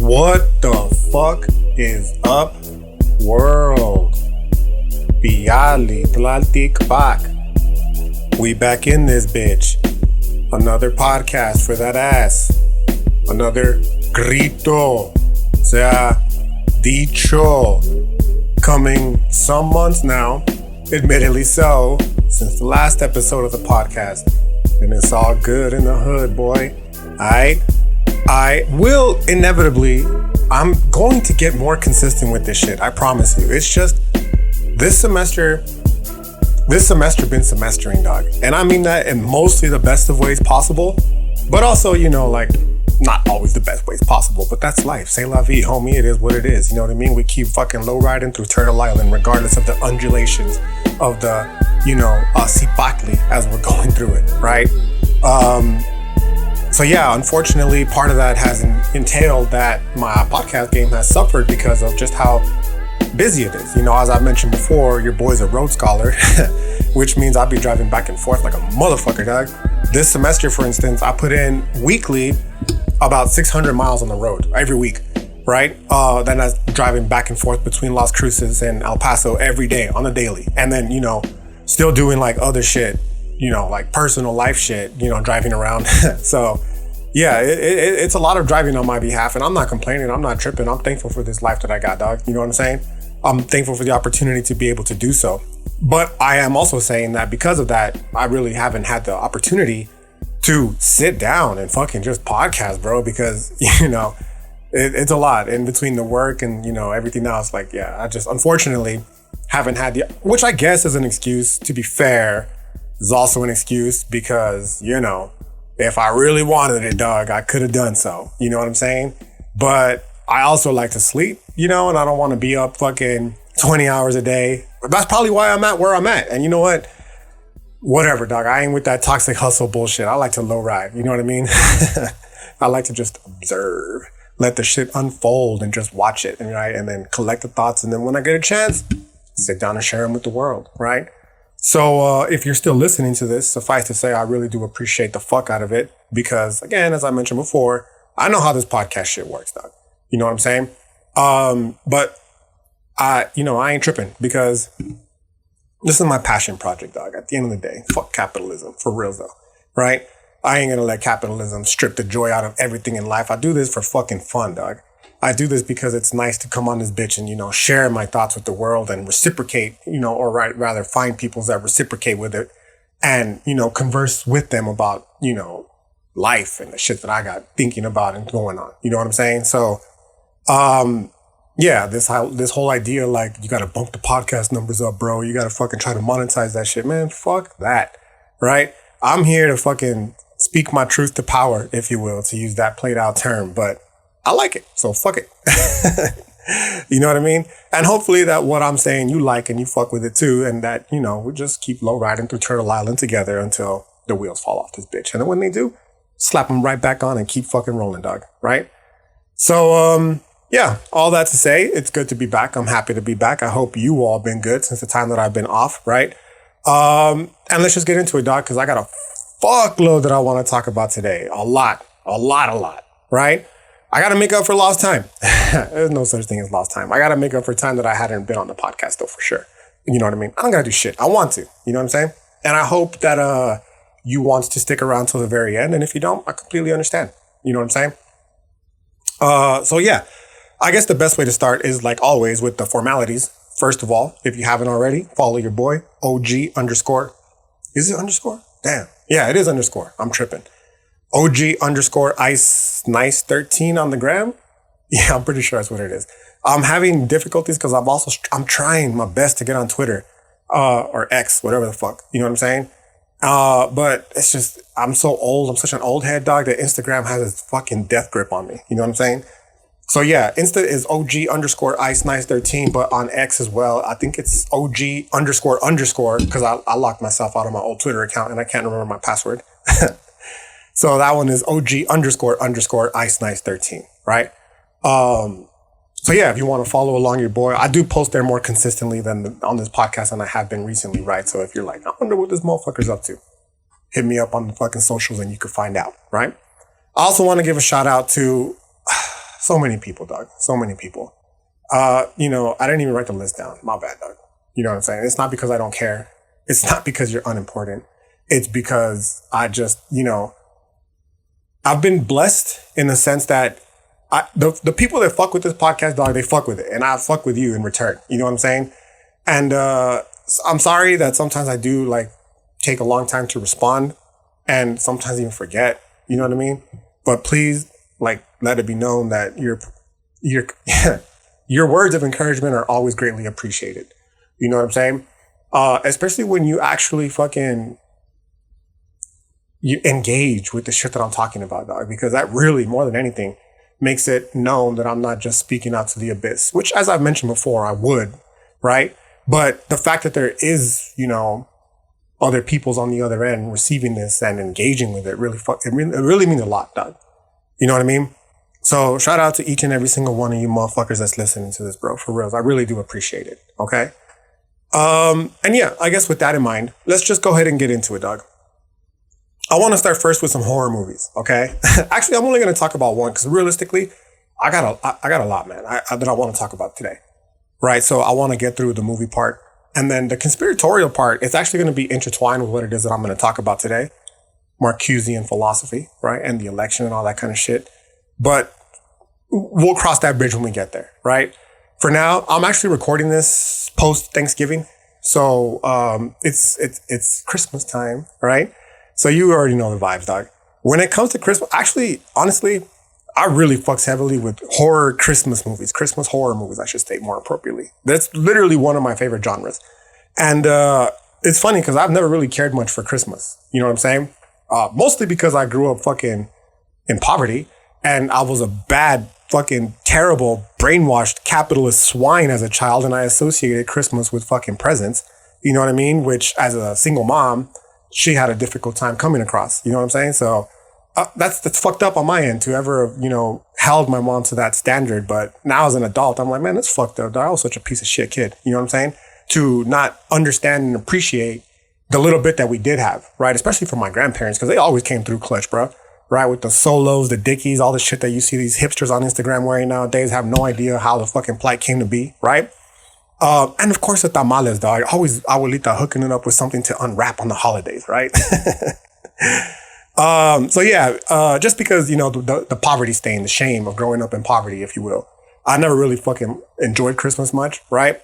What the fuck is up, world? Biali Tlaltic Pak. We back in this bitch. Another podcast for that ass. Another Grito. Sea dicho. Coming some months now, admittedly so, since the last episode of the podcast. And it's all good in the hood, boy. Alright? I will inevitably, I'm going to get more consistent with this shit. I promise you. It's just this semester been semestering, dog. And I mean that in mostly the best of ways possible, but also, like not always the best ways possible, but that's life. C'est la vie, homie. It is what it is. You know what I mean? We keep fucking low riding through Turtle Island, regardless of the undulations of the, Sipakli as we're going through it, right? So yeah, unfortunately, part of that has entailed that my podcast game has suffered because of just how busy it is. As I mentioned before, your boy's a road scholar, which means I'll be driving back and forth like a motherfucker, dog. This semester, for instance, I put in weekly about 600 miles on the road every week, right? Then I was driving back and forth between Las Cruces and El Paso every day on a daily. And then, still doing like other shit, like personal life shit, driving around. So yeah, it's a lot of driving on my behalf, and I'm not complaining. I'm not tripping. I'm thankful for this life that I got, dog. You know what I'm saying? I'm thankful for the opportunity to be able to do so. But I am also saying that because of that, I really haven't had the opportunity to sit down and fucking just podcast, bro, because, it's a lot in between the work and, everything else. Like, yeah, I just unfortunately haven't had which I guess is an excuse. To be fair, is also an excuse because, if I really wanted it, dog, I could have done so. You know what I'm saying? But I also like to sleep, and I don't want to be up fucking 20 hours a day. But that's probably why I'm at where I'm at. And you know what? Whatever, dog. I ain't with that toxic hustle bullshit. I like to low ride. You know what I mean? I like to just observe, let the shit unfold and just watch it, and then collect the thoughts. And then when I get a chance, sit down and share them with the world, right? So if you're still listening to this, suffice to say, I really do appreciate the fuck out of it because, again, as I mentioned before, I know how this podcast shit works, dog. You know what I'm saying? But I ain't tripping because this is my passion project, dog. At the end of the day, fuck capitalism, for real though, right? I ain't gonna let capitalism strip the joy out of everything in life. I do this for fucking fun, dog. I do this because it's nice to come on this bitch and, share my thoughts with the world and reciprocate, or rather find people that reciprocate with it and, converse with them about, life and the shit that I got thinking about and going on. You know what I'm saying? So, yeah, this whole idea, like, you got to bump the podcast numbers up, bro. You got to fucking try to monetize that shit, man. Fuck that. Right? I'm here to fucking speak my truth to power, if you will, to use that played out term. But I like it. So fuck it. You know what I mean? And hopefully that what I'm saying you like and you fuck with it too. And that, we just keep low riding through Turtle Island together until the wheels fall off this bitch. And then when they do, slap them right back on and keep fucking rolling, dog. Right? So, yeah, all that to say, it's good to be back. I'm happy to be back. I hope you all been good since the time that I've been off, right? And let's just get into it, dog, because I got a fuckload that I want to talk about today. A lot, right? I got to make up for lost time. There's no such thing as lost time. I got to make up for time that I hadn't been on the podcast, though, for sure. You know what I mean? I don't got to do shit. I want to. You know what I'm saying? And I hope that you want to stick around till the very end. And if you don't, I completely understand. You know what I'm saying? So, yeah. I guess the best way to start is, like always, with the formalities. First of all, if you haven't already, follow your boy, OG_. Is it underscore? Damn. Yeah, it is underscore. I'm tripping. OG_ice_nice13 on the gram. Yeah, I'm pretty sure that's what it is. I'm having difficulties because I'm trying my best to get on Twitter, or X, whatever the fuck. You know what I'm saying? But it's just, I'm so old. I'm such an old head, dog, that Instagram has its fucking death grip on me. You know what I'm saying? So yeah, Insta is OG_ice_nice13, but on X as well, I think it's OG__ because I locked myself out of my old Twitter account and I can't remember my password. So that one is OG__ice_nice13, right? So yeah, if you want to follow along your boy, I do post there more consistently than on this podcast than I have been recently, right? So if you're like, I wonder what this motherfucker's up to, hit me up on the fucking socials and you can find out, right? I also want to give a shout out to So many people, dog. So many people. You know, I didn't even write the list down. My bad, dog. You know what I'm saying? It's not because I don't care. It's not because you're unimportant. It's because I just, you know, I've been blessed in the sense that the people that fuck with this podcast, dog, they fuck with it. And I fuck with you in return. You know what I'm saying? And I'm sorry that sometimes I do like take a long time to respond and sometimes even forget. You know what I mean? But please, like, let it be known that your words of encouragement are always greatly appreciated. You know what I'm saying? Especially when you actually you engage with the shit that I'm talking about, dog, because that really, more than anything, makes it known that I'm not just speaking out to the abyss, which, as I've mentioned before, I would, right? But the fact that there is, you know, other people's on the other end receiving this and engaging with it it really means a lot, dog. You know what I mean? So shout out to each and every single one of you motherfuckers that's listening to this, bro. For reals. I really do appreciate it. Okay. And yeah, I guess with that in mind, let's just go ahead and get into it, dog. I want to start first with some horror movies. Okay. Actually, I'm only going to talk about one because realistically, I got a lot, man, that I want to talk about today. Right. So I want to get through the movie part, and then the conspiratorial part is actually going to be intertwined with what it is that I'm going to talk about today. Marcusean philosophy, right? And the election and all that kind of shit. But we'll cross that bridge when we get there, right? For now, I'm actually recording this post Thanksgiving. So it's Christmas time, right? So you already know the vibes, dog. When it comes to Christmas, actually, honestly, I really fucks heavily with horror Christmas movies, Christmas horror movies, I should state more appropriately. That's literally one of my favorite genres. And it's funny because I've never really cared much for Christmas. You know what I'm saying? Mostly because I grew up fucking in poverty and I was a bad, fucking terrible, brainwashed capitalist swine as a child. And I associated Christmas with fucking presents. You know what I mean? Which, as a single mom, she had a difficult time coming across. You know what I'm saying? So that's fucked up on my end to ever, you know, held my mom to that standard. But now as an adult, I'm like, man, that's fucked up. I was such a piece of shit kid. You know what I'm saying? To not understand and appreciate the little bit that we did have, right? Especially for my grandparents, because they always came through clutch, bro. Right? With the solos, the dickies, all the shit that you see these hipsters on Instagram wearing nowadays have no idea how the fucking plight came to be, right? And of course the tamales, dog. Always abuelita hooking it up with something to unwrap on the holidays, right? So yeah, just because, you know, the poverty stain, the shame of growing up in poverty, if you will. I never really fucking enjoyed Christmas much, right?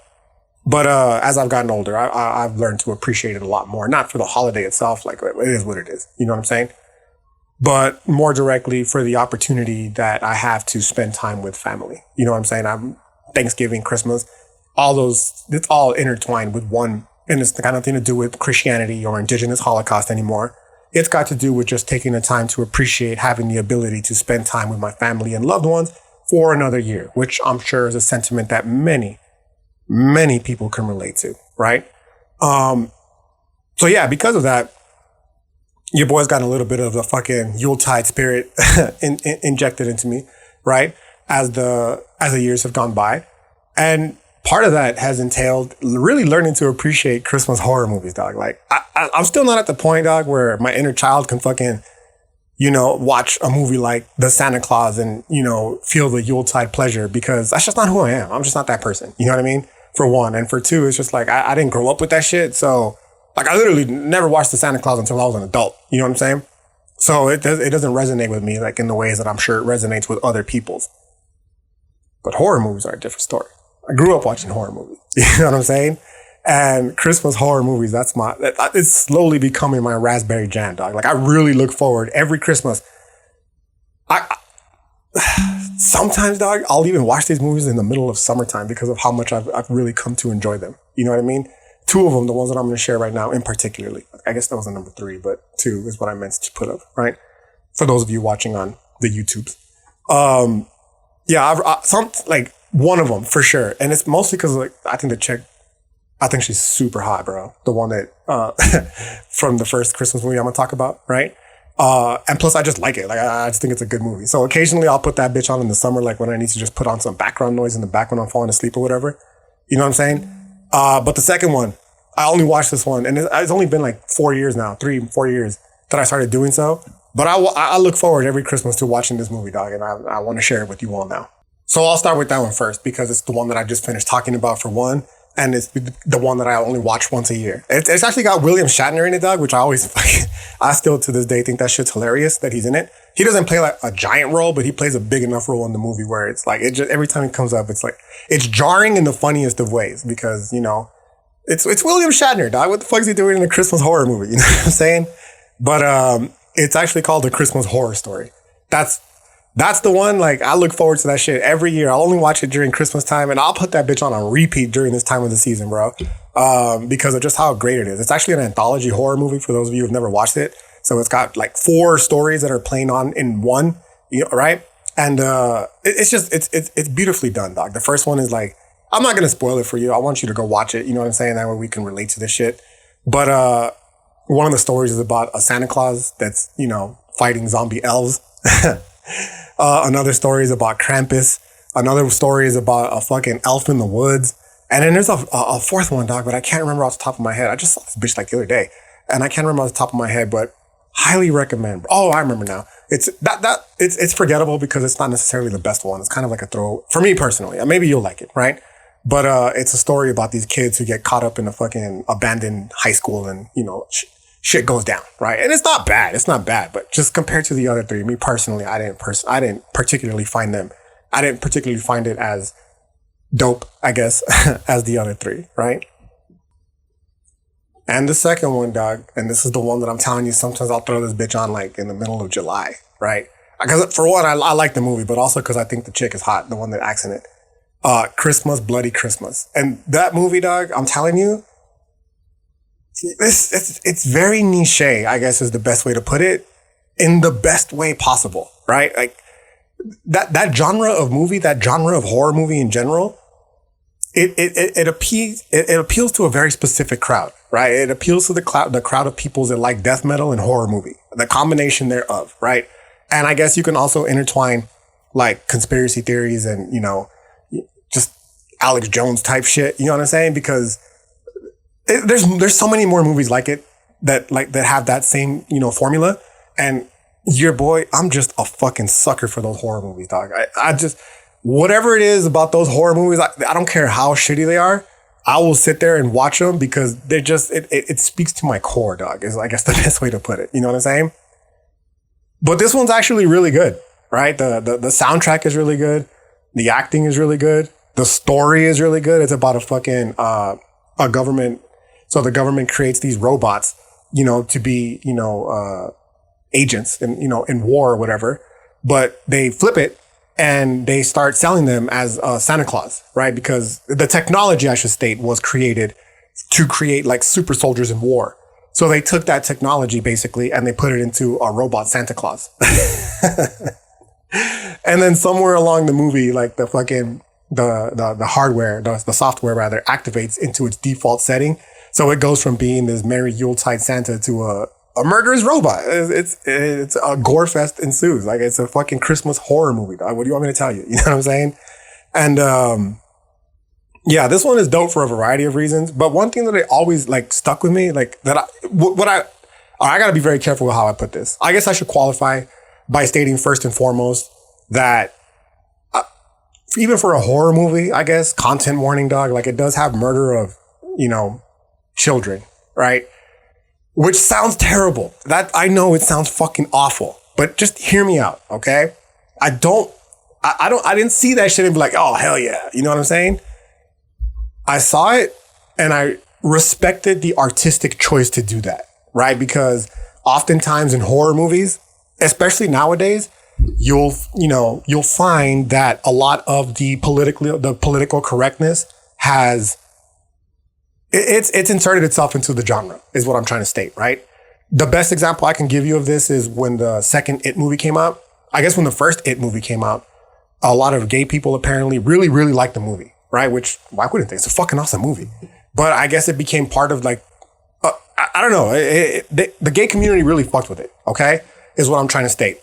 But as I've gotten older, I've learned to appreciate it a lot more. Not for the holiday itself, like it is what it is. You know what I'm saying? But more directly for the opportunity that I have to spend time with family. You know what I'm saying? I'm Thanksgiving, Christmas, all those, it's all intertwined with one. And it's got nothing to do with Christianity or indigenous Holocaust anymore. It's got to do with just taking the time to appreciate having the ability to spend time with my family and loved ones for another year, which I'm sure is a sentiment that many people can relate to, right? So yeah, because of that, your boy's got a little bit of the fucking Yuletide spirit injected into me, right? As the years have gone by. And part of that has entailed really learning to appreciate Christmas horror movies, dog. Like, I'm still not at the point, dog, where my inner child can fucking, you know, watch a movie like The Santa Claus and, you know, feel the Yuletide pleasure, because that's just not who I am. I'm just not that person. You know what I mean? For one. And for two, it's just like, I didn't grow up with that shit. So, like, I literally never watched The Santa Claus until I was an adult. You know what I'm saying? So it doesn't resonate with me, like, in the ways that I'm sure it resonates with other people's. But horror movies are a different story. I grew up watching horror movies. You know what I'm saying? And Christmas horror movies, it's slowly becoming my raspberry jam, dog. Like, I really look forward every Christmas. Sometimes, dog, I'll even watch these movies in the middle of summertime because of how much I've really come to enjoy them. You know what I mean? Two of them, the ones that I'm going to share right now in particularly. I guess that was the number 3, but 2 is what I meant to put up, right? For those of you watching on the YouTubes. Yeah, like one of them for sure. And it's mostly because, like, I think she's super hot, bro. The one that, from the first Christmas movie I'm going to talk about, right? And plus I just like it. Like, I just think it's a good movie. So occasionally I'll put that bitch on in the summer, like when I need to just put on some background noise in the back when I'm falling asleep or whatever. You know what I'm saying? But the second one, I only watched this one, and it's only been like 4 years now, 3-4 years that I started doing so. But I look forward every Christmas to watching this movie, dog, and I want to share it with you all now. So I'll start with that one first because it's the one that I just finished talking about for one, and it's the one that I only watch once a year. It's actually got William Shatner in it, dog, which I still to this day think that shit's hilarious that he's in it. He doesn't play like a giant role, but he plays a big enough role in the movie where it's like, it just, every time it comes up, it's like, it's jarring in the funniest of ways because, you know, it's William Shatner, dog. What the fuck is he doing in a Christmas horror movie? You know what I'm saying? But it's actually called A Christmas Horror Story. That's the one, like, I look forward to that shit every year. I'll only watch it during Christmas time, and I'll put that bitch on repeat during this time of the season, bro. Because of just how great it is. It's actually an anthology horror movie for those of you who've never watched it. So it's got like 4 stories that are playing on in one, you know, right? And it's beautifully done, dog. The first one is like, I'm not going to spoil it for you. I want you to go watch it. You know what I'm saying? That way we can relate to this shit. But one of the stories is about a Santa Claus that's, you know, fighting zombie elves. Another story is about Krampus. Another story is about a fucking elf in the woods. And then there's a fourth one, dog, but I can't remember off the top of my head. I just saw this bitch like the other day, and I can't remember off the top of my head, but highly recommend. Oh, I remember now. It's forgettable because it's not necessarily the best one. It's kind of like a throw for me personally. Maybe you'll like it, right? But it's a story about these kids who get caught up in a fucking abandoned high school, and you know, shit goes down, right? And it's not bad. It's not bad, but just compared to the other 3, me personally, I didn't particularly find it as dope, I guess, as the other 3, right? And the second one, dog, and this is the one that I'm telling you, sometimes I'll throw this bitch on like in the middle of July, right? Because for one, I like the movie, but also because I think the chick is hot, the one that acts in it. Christmas, Bloody Christmas. And that movie, dog, I'm telling you, it's very niche, I guess is the best way to put it, in the best way possible, right? Like that genre of movie, that genre of horror movie in general, it appeals to a very specific crowd, right? It appeals to the crowd of people that like death metal and horror movie, the combination thereof, right? And I guess you can also intertwine like conspiracy theories and, you know, just Alex Jones type shit, you know what I'm saying? Because there's so many more movies like it that have that same, you know, formula. And your boy, I'm just a fucking sucker for those horror movies, dog. I just, whatever it is about those horror movies, I don't care how shitty they are. I will sit there and watch them because they're just, it speaks to my core, dog, is I guess the best way to put it. You know what I'm saying? But this one's actually really good, right? The soundtrack is really good. The acting is really good. The story is really good. It's about a fucking, a government. So the government creates these robots, you know, to be, you know, agents in, you know, in war or whatever, but they flip it and they start selling them as Santa Claus, right? Because the technology, I should state, was created to create like super soldiers in war. So they took that technology basically and they put it into a robot Santa Claus. And then somewhere along the movie, like the fucking, the hardware, the software rather, activates into its default setting. So it goes from being this Merry Yuletide Santa to a murderous robot. It's a gore fest ensues. Like it's a fucking Christmas horror movie, dog. What do you want me to tell you? You know what I'm saying? And yeah, this one is dope for a variety of reasons. But one thing that it always like stuck with me, like that I gotta be very careful with how I put this. I guess I should qualify by stating first and foremost that even for a horror movie, I guess, content warning, dog, like it does have murder of, you know, children, right? Which sounds terrible. That I know it sounds fucking awful, but just hear me out, okay? I didn't see that shit and be like, oh, hell yeah. You know what I'm saying? I saw it and I respected the artistic choice to do that, right? Because oftentimes in horror movies, especially nowadays, you'll find that a lot of the political correctness has it's inserted itself into the genre, is what I'm trying to state, right? The best example I can give you of this is when the second It movie came out. I guess when the first It movie came out, a lot of gay people apparently really, really liked the movie, right? Which, why wouldn't they? It's a fucking awesome movie. But I guess it became part of like, I don't know. The gay community really fucked with it, okay? Is what I'm trying to state.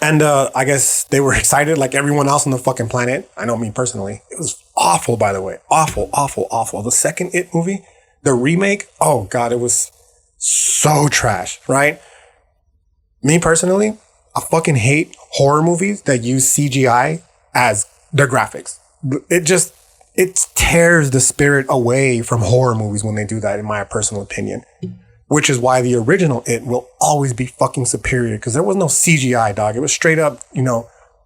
And I guess they were excited like everyone else on the fucking planet. I know me personally. It was awful, by the way. Awful, awful, awful. The second It movie, the remake, oh God, it was so trash, right? Me personally, I fucking hate horror movies that use CGI as their graphics. It tears the spirit away from horror movies when they do that, in my personal opinion. Which is why the original It will always be fucking superior, because there was no CGI, dog. It was straight up,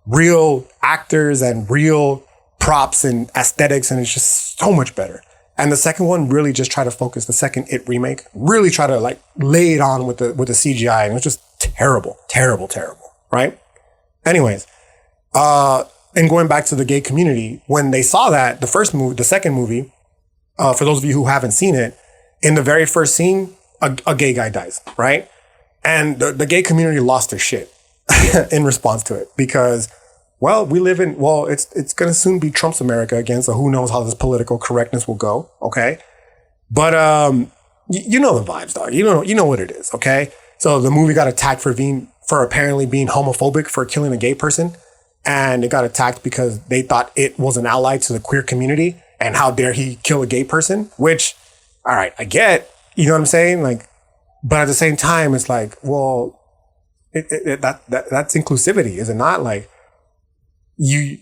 real actors and real props and aesthetics, and it's just so much better. And the second one really just tried to focus, the second It remake, really try to like lay it on with the CGI, and it was just terrible, right? Anyways, and going back to the gay community, when they saw that, the second movie, for those of you who haven't seen it, in the very first scene, a gay guy dies, right? And the gay community lost their shit in response to it, because, well, it's going to soon be Trump's America again, so who knows how this political correctness will go, okay? But you know the vibes, dog. You know what it is, okay? So the movie got attacked for apparently being homophobic, for killing a gay person, and it got attacked because they thought it was an ally to the queer community, and how dare he kill a gay person, which, all right, I get. You know what I'm saying? Like, but at the same time, it's like, well, that's inclusivity, is it not? Like, you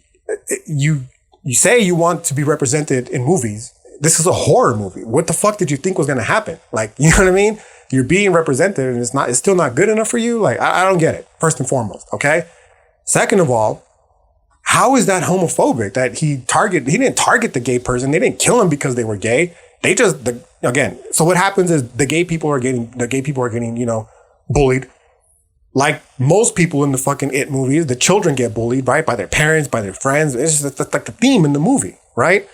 say you want to be represented in movies. This is a horror movie. What the fuck did you think was going to happen? Like, you know what I mean? You're being represented, and it's still not good enough for you. Like, I don't get it. First and foremost, okay. Second of all, how is that homophobic? That he didn't target the gay person. They didn't kill him because they were gay. They just, again, so what happens is the gay people are getting, bullied. Like most people in the fucking It movies, the children get bullied, right? By their parents, by their friends. It's just like the theme in the movie, right?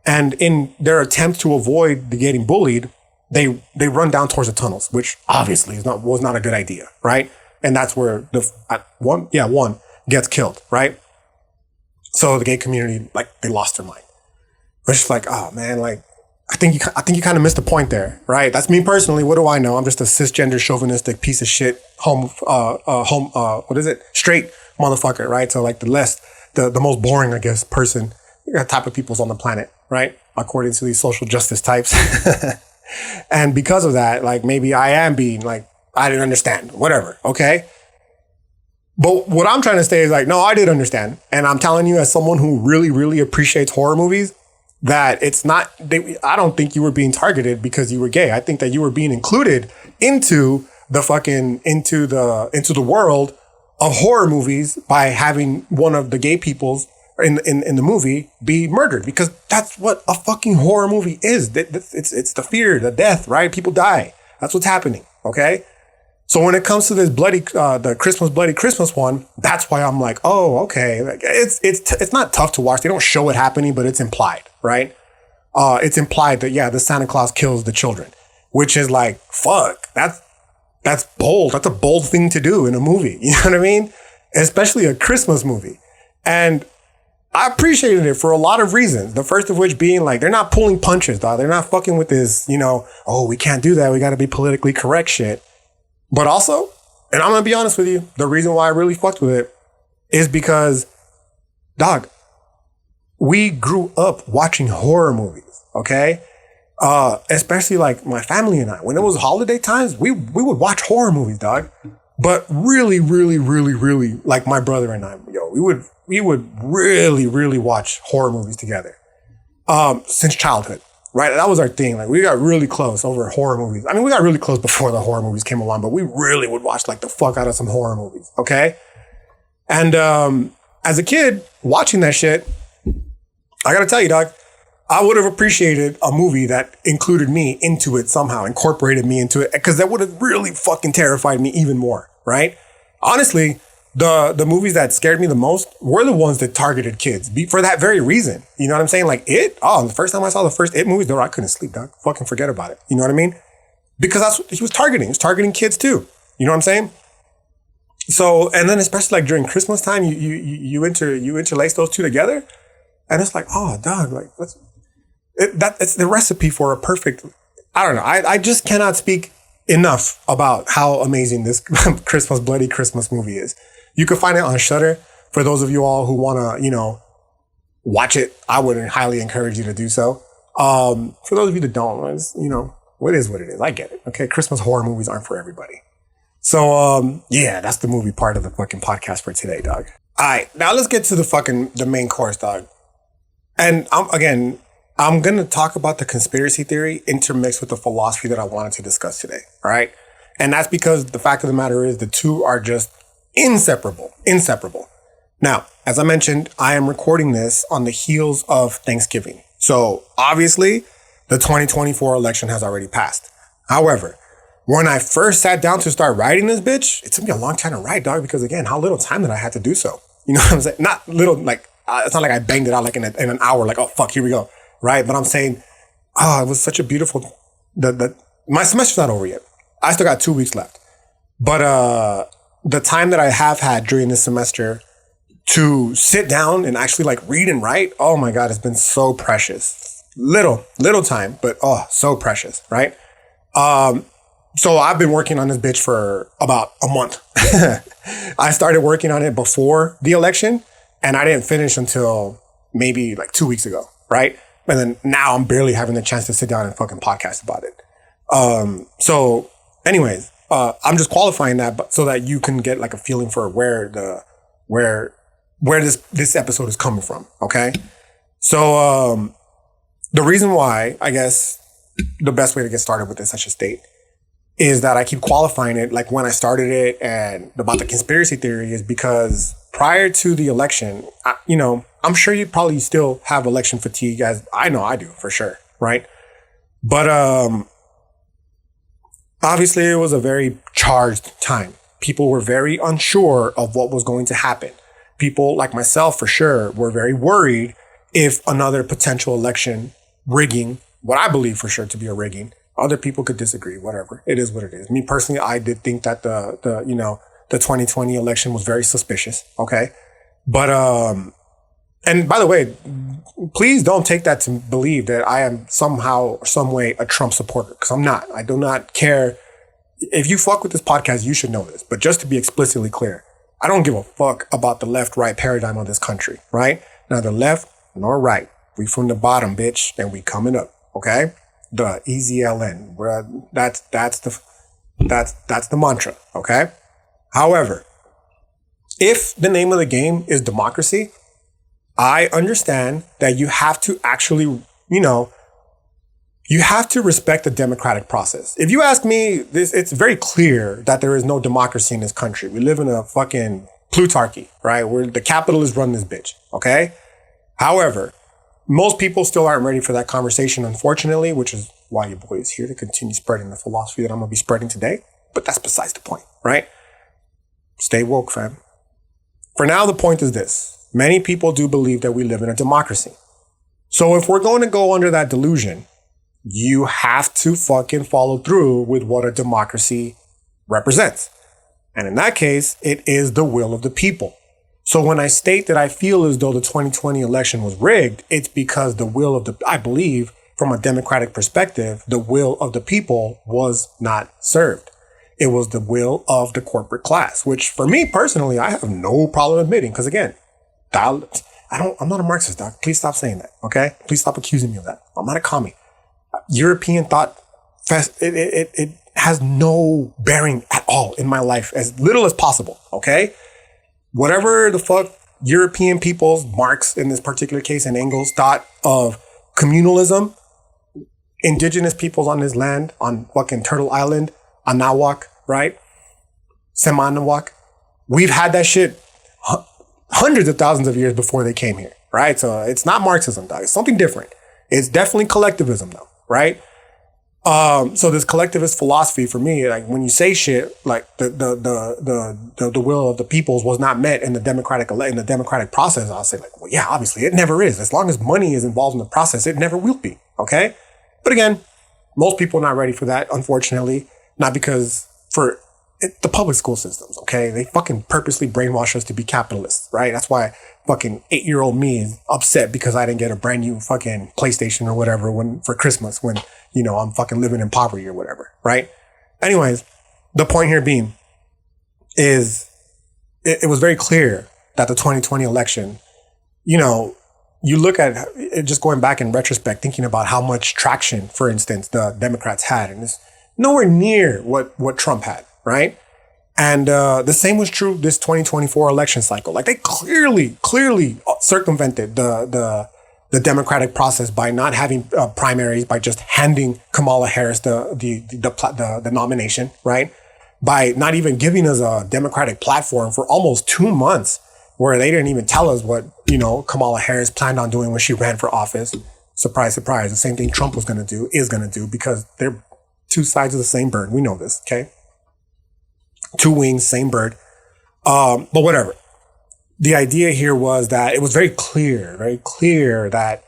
And in their attempt to avoid the getting bullied, they run down towards the tunnels, which obviously was not a good idea, right? And that's where one gets killed, right? So the gay community, like, they lost their mind. It's just like, oh man, like, I think you kind of missed the point there, right? That's me personally. What do I know? I'm just a cisgender, chauvinistic piece of shit, straight motherfucker, right? So like the most boring, I guess, person, type of people's on the planet, right? According to these social justice types. And because of that, like, maybe I am being like, I didn't understand, whatever, okay? But what I'm trying to say is like, no, I did understand. And I'm telling you, as someone who really, really appreciates horror movies, that it's not, I don't think you were being targeted because you were gay. I think that you were being included into the world of horror movies by having one of the gay peoples in the movie be murdered, because that's what a fucking horror movie is. It's the fear, the death, right? People die. That's what's happening. Okay. So when it comes to this bloody Christmas one, that's why I'm like, oh, okay. Like, it's not tough to watch. They don't show it happening, but it's implied, right? It's implied that, yeah, the Santa Claus kills the children, which is like, fuck, that's bold. That's a bold thing to do in a movie. You know what I mean? Especially a Christmas movie. And I appreciated it for a lot of reasons. The first of which being like, they're not pulling punches, dog. They're not fucking with this, oh, we can't do that. We got to be politically correct shit. But also, and I'm going to be honest with you, the reason why I really fucked with it is because, dog, we grew up watching horror movies, okay? Especially like my family and I. When it was holiday times, we would watch horror movies, dog. But really, really, really, really, like my brother and I, we would really, really watch horror movies together since childhood. Right, that was our thing. Like, we got really close over horror movies. I mean, we got really close before the horror movies came along, but we really would watch like the fuck out of some horror movies. Okay, and as a kid watching that shit, I gotta tell you, dog, I would have appreciated a movie that included me into it somehow, incorporated me into it, because that would have really fucking terrified me even more. Right? Honestly, the movies that scared me the most were the ones that targeted kids for that very reason. You know what I'm saying? Like It. Oh, the first time I saw the first It movies, I couldn't sleep, dog. Fucking forget about it. You know what I mean? Because that's what he was targeting. He was targeting kids too. You know what I'm saying? So, and then especially like during Christmas time, you interlace those two together, and it's like, oh, dog, like it's the recipe for a perfect. I don't know. I just cannot speak enough about how amazing this bloody Christmas movie is. You can find it on Shudder. For those of you all who want to, watch it, I would highly encourage you to do so. For those of you that don't, what is what it is. I get it. Okay. Christmas horror movies aren't for everybody. Yeah, that's the movie part of the fucking podcast for today, dog. All right, now let's get to the main course, dog. And I'm going to talk about the conspiracy theory intermixed with the philosophy that I wanted to discuss today. All right. And that's because the fact of the matter is the two are just inseparable. Now, as I mentioned, I am recording this on the heels of Thanksgiving. So obviously the 2024 election has already passed. However, when I first sat down to start writing this bitch, it took me a long time to write, dog, because again, how little time did I have to do so? You know what I'm saying? Not little, like, it's not like I banged it out like in an hour, like, oh, fuck, here we go. Right. But I'm saying, it was such a beautiful, my semester's not over yet. I still got 2 weeks left. But the time that I have had during this semester to sit down and actually like read and write, oh my God, it's been so precious. Little time, but so precious, right? So I've been working on this bitch for about a month. I started working on it before the election and I didn't finish until maybe like 2 weeks ago, right? And then now I'm barely having the chance to sit down and fucking podcast about it. So anyways, I'm just qualifying that, but so that you can get like a feeling for where this episode is coming from. Okay. So, the reason why, I guess the best way to get started with this, I should state, is that I keep qualifying it like when I started it and about the conspiracy theory is because prior to the election, I'm sure you probably still have election fatigue, as I know I do for sure. Right. But, obviously it was a very charged time. People were very unsure of what was going to happen. People like myself, for sure, were very worried if another potential election rigging, what I believe for sure to be a rigging. Other people could disagree, whatever. It is what it is. Me personally, I did think that the 2020 election was very suspicious. Okay. But, and by the way, please don't take that to believe that I am somehow or some way a Trump supporter, because I'm not. I do not care. If you fuck with this podcast, you should know this. But just to be explicitly clear, I don't give a fuck about the left-right paradigm of this country, right? Neither left nor right. We from the bottom, bitch, and we coming up, okay? The easy LN. That's the mantra, okay? However, if the name of the game is democracy, I understand that you have to actually, you have to respect the democratic process. If you ask me, it's very clear that there is no democracy in this country. We live in a fucking plutarchy, right? Where the capitalists run this bitch, okay? However, most people still aren't ready for that conversation, unfortunately, which is why your boy is here to continue spreading the philosophy that I'm going to be spreading today. But that's besides the point, right? Stay woke, fam. For now, the point is this. Many people do believe that we live in a democracy. So if we're going to go under that delusion, you have to fucking follow through with what a democracy represents. And in that case, it is the will of the people. So when I state that I feel as though the 2020 election was rigged, it's because I believe from a democratic perspective, the will of the people was not served. It was the will of the corporate class, which for me personally, I have no problem admitting. Because again, I'm not a Marxist, doc. Please stop saying that. Okay. Please stop accusing me of that. I'm not a commie. European thought, it has no bearing at all in my life, as little as possible. Okay. Whatever the fuck European peoples, Marx in this particular case, and Engels thought of communalism, indigenous peoples on this land, on fucking Turtle Island, Anáhuac, right? Seminal, we've had that shit hundreds of thousands of years before they came here, right? So it's not Marxism, dog. It's something different. It's definitely collectivism, though, right? So this collectivist philosophy for me, like when you say shit like the will of the peoples was not met in the democratic process, I'll say like, well, yeah, obviously it never is. As long as money is involved in the process, it never will be. Okay, but again, most people are not ready for that, unfortunately. Not because the public school systems, okay? They fucking purposely brainwash us to be capitalists, right? That's why fucking 8-year-old me is upset because I didn't get a brand new fucking PlayStation or whatever for Christmas when, I'm fucking living in poverty or whatever, right? Anyways, the point here being is it was very clear that the 2020 election, you look at it, just going back in retrospect, thinking about how much traction, for instance, the Democrats had, and it's nowhere near what Trump had, right? And the same was true this 2024 election cycle. Like they clearly circumvented the democratic process by not having primaries, by just handing Kamala Harris the nomination, right? By not even giving us a democratic platform for almost 2 months, where they didn't even tell us what, Kamala Harris planned on doing when she ran for office. Surprise, surprise. The same thing Trump is going to do, because they're two sides of the same bird. We know this, okay? Two wings, same bird. But whatever. The idea here was that it was very clear that,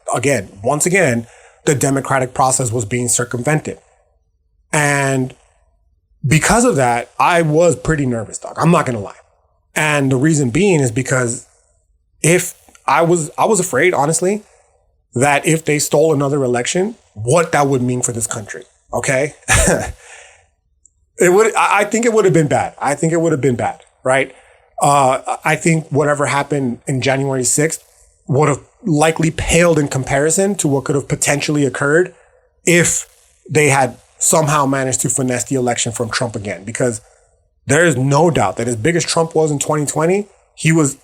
once again, the democratic process was being circumvented. And because of that, I was pretty nervous, dog. I'm not going to lie. And the reason being is because if I was afraid, honestly, that if they stole another election, what that would mean for this country. Okay. I think it would have been bad. Right. I think whatever happened in January 6th would have likely paled in comparison to what could have potentially occurred if they had somehow managed to finesse the election from Trump again, because there is no doubt that as big as Trump was in 2020, he was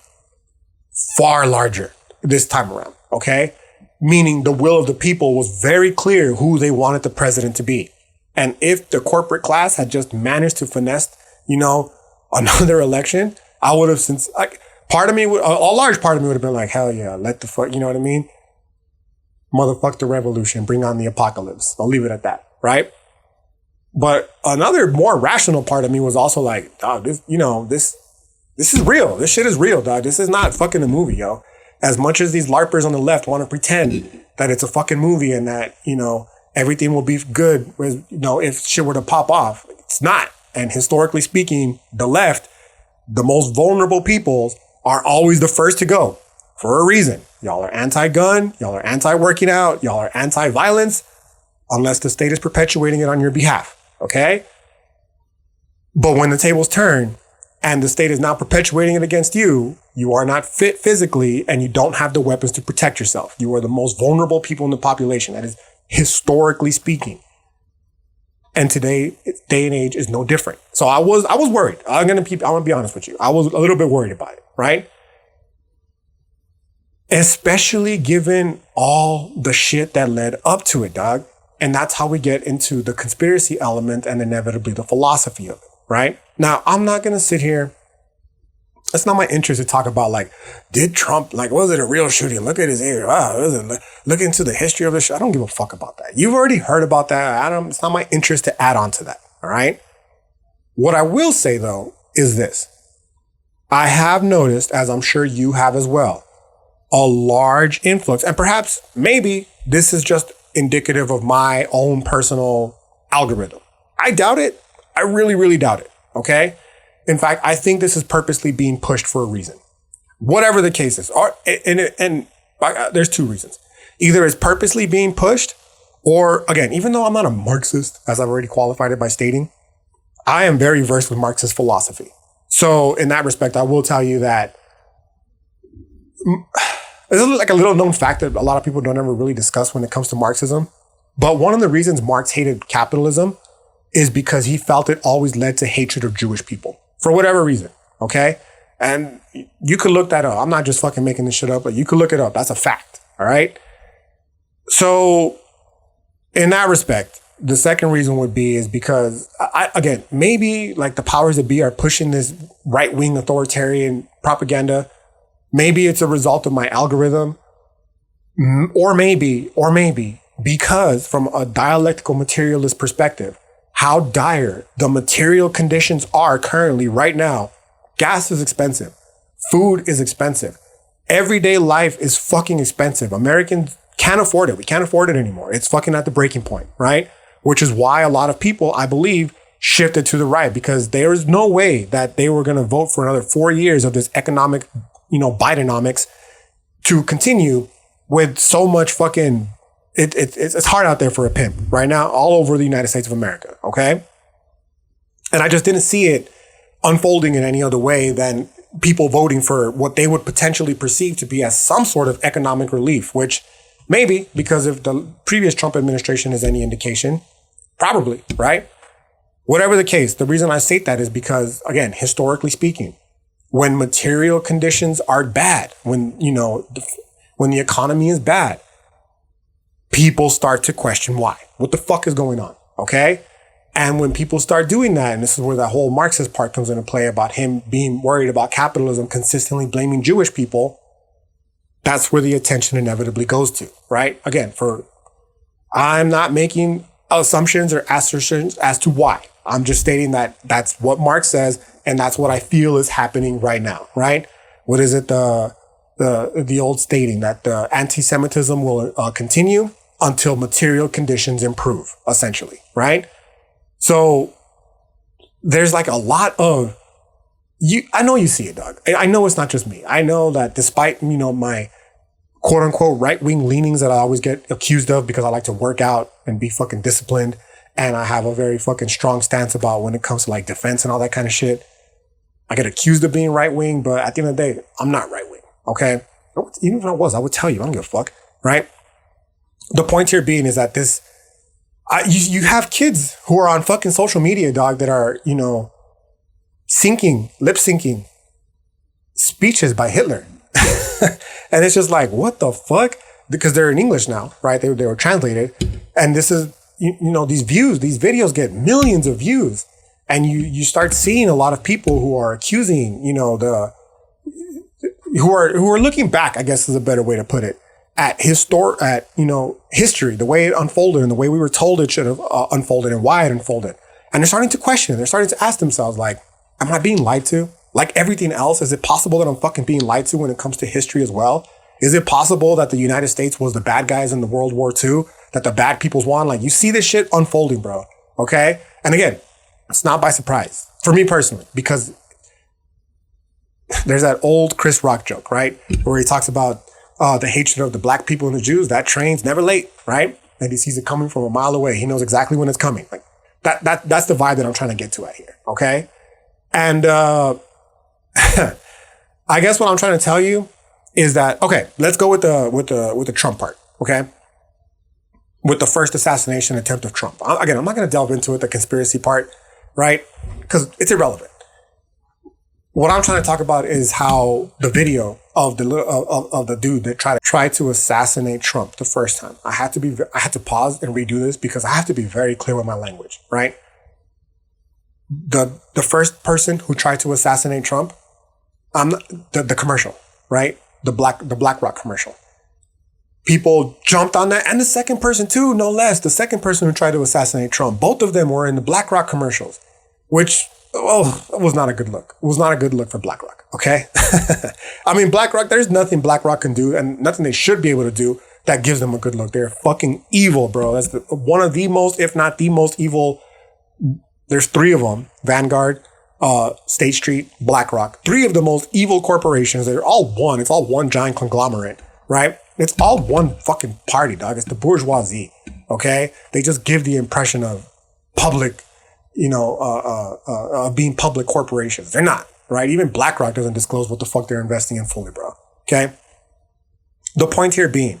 far larger this time around. Okay. Meaning the will of the people was very clear who they wanted the president to be. And if the corporate class had just managed to finesse, another election, I would have, a large part of me would have been like, hell yeah, let the fuck, you know what I mean? Motherfuck the revolution, bring on the apocalypse. I'll leave it at that, right? But another more rational part of me was also like, dog, this is real. This shit is real, dog. This is not fucking a movie, yo. As much as these LARPers on the left want to pretend that it's a fucking movie and that, everything will be good, if shit were to pop off, it's not. And historically speaking, the left, the most vulnerable peoples, are always the first to go for a reason. Y'all are anti-gun, y'all are anti-working out, y'all are anti-violence, unless the state is perpetuating it on your behalf. Okay? But when the tables turn and the state is now perpetuating it against you, you are not fit physically and you don't have the weapons to protect yourself. You are the most vulnerable people in the population. That is historically speaking. And today, day and age is no different. So I was worried. I'm gonna be honest with you. I was a little bit worried about it, right? Especially given all the shit that led up to it, dog. And that's how we get into the conspiracy element and inevitably the philosophy of it, right? Now, I'm not gonna sit here. It's not my interest to talk about, like, did Trump, was it a real shooting? Look at his ear. Look into the history of this. I don't give a fuck about that. You've already heard about that. It's not my interest to add on to that. All right. What I will say, though, is this. I have noticed, as I'm sure you have as well, a large influx. And perhaps maybe this is just indicative of my own personal algorithm. I doubt it. I really, really doubt it. Okay. In fact, I think this is purposely being pushed for a reason. Whatever the case is. There's two reasons. Either it's purposely being pushed, or, again, even though I'm not a Marxist, as I've already qualified it by stating, I am very versed with Marxist philosophy. So in that respect, I will tell you that it's like a little known fact that a lot of people don't ever really discuss when it comes to Marxism. But one of the reasons Marx hated capitalism is because he felt it always led to hatred of Jewish people. For whatever reason, okay? And you could look that up. I'm not just fucking making this shit up, but you could look it up. That's a fact, all right? So in that respect, the second reason would be is because, maybe like the powers that be are pushing this right-wing authoritarian propaganda. Maybe it's a result of my algorithm. Or maybe because from a dialectical materialist perspective, how dire the material conditions are currently right now. Gas is expensive. Food is expensive. Everyday life is fucking expensive. Americans can't afford it. We can't afford it anymore. It's fucking at the breaking point, right? Which is why a lot of people, I believe, shifted to the right, because there is no way that they were going to vote for another 4 years of this economic, Bidenomics to continue with so much fucking... It's hard out there for a pimp right now, all over the United States of America. Okay. And I just didn't see it unfolding in any other way than people voting for what they would potentially perceive to be as some sort of economic relief, which maybe, because if the previous Trump administration is any indication, probably, right? Whatever the case, the reason I state that is because, again, historically speaking, when material conditions are bad, when the economy is bad, people start to question why. What the fuck is going on? Okay? And when people start doing that, and this is where that whole Marxist part comes into play about him being worried about capitalism, consistently blaming Jewish people, that's where the attention inevitably goes to, right? Again, I'm not making assumptions or assertions as to why. I'm just stating that that's what Marx says, and that's what I feel is happening right now, right? What is it? The old stating that the anti-Semitism will continue until material conditions improve, essentially, right? So there's like a lot of I know you see it, dog. I know it's not just me. I know that despite, my quote unquote right-wing leanings that I always get accused of because I like to work out and be fucking disciplined, and I have a very fucking strong stance about when it comes to like defense and all that kind of shit. I get accused of being right-wing, but at the end of the day, I'm not right-wing, okay? Even if I was, I would tell you, I don't give a fuck, right? The point here being is that you have kids who are on fucking social media, dog, that are, lip syncing speeches by Hitler. And it's just like, what the fuck? Because they're in English now, right? They were translated. And this is, these videos get millions of views. And you start seeing a lot of people who are accusing, who are looking back, I guess is a better way to put it, at history, the way it unfolded and the way we were told it should have unfolded and why it unfolded. And they're starting to question it. They're starting to ask themselves, like, am I being lied to? Like everything else, is it possible that I'm fucking being lied to when it comes to history as well? Is it possible that the United States was the bad guys in the World War II? That the bad people's won? Like, you see this shit unfolding, bro. Okay? And again, it's not by surprise. For me personally, because there's that old Chris Rock joke, right? Where he talks about the hatred of the black people and the Jews. That train's never late, right? And he sees it coming from a mile away. He knows exactly when it's coming. Like that's the vibe that I'm trying to get to out here. Okay? And I guess what I'm trying to tell you is that, okay, let's go with the Trump part, okay? With the first assassination attempt of Trump. Again, I'm not going to delve into it, the conspiracy part, right? Because it's irrelevant. What I'm trying to talk about is how the video of the dude that tried to assassinate Trump the first time. I had to pause and redo this because I have to be very clear with my language, right? The first person who tried to assassinate Trump, the commercial, right? The BlackRock commercial. People jumped on that. And the second person too, no less. The second person who tried to assassinate Trump. Both of them were in the BlackRock commercials, which, it was not a good look. It was not a good look for BlackRock, okay? I mean, BlackRock, there's nothing BlackRock can do and nothing they should be able to do that gives them a good look. They're fucking evil, bro. That's one of the most, if not the most evil. There's three of them. Vanguard, State Street, BlackRock. Three of the most evil corporations. They're all one. It's all one giant conglomerate, right? It's all one fucking party, dog. It's the bourgeoisie, okay? They just give the impression of public, being public corporations. They're not, right? Even BlackRock doesn't disclose what the fuck they're investing in fully, bro, okay? The point here being,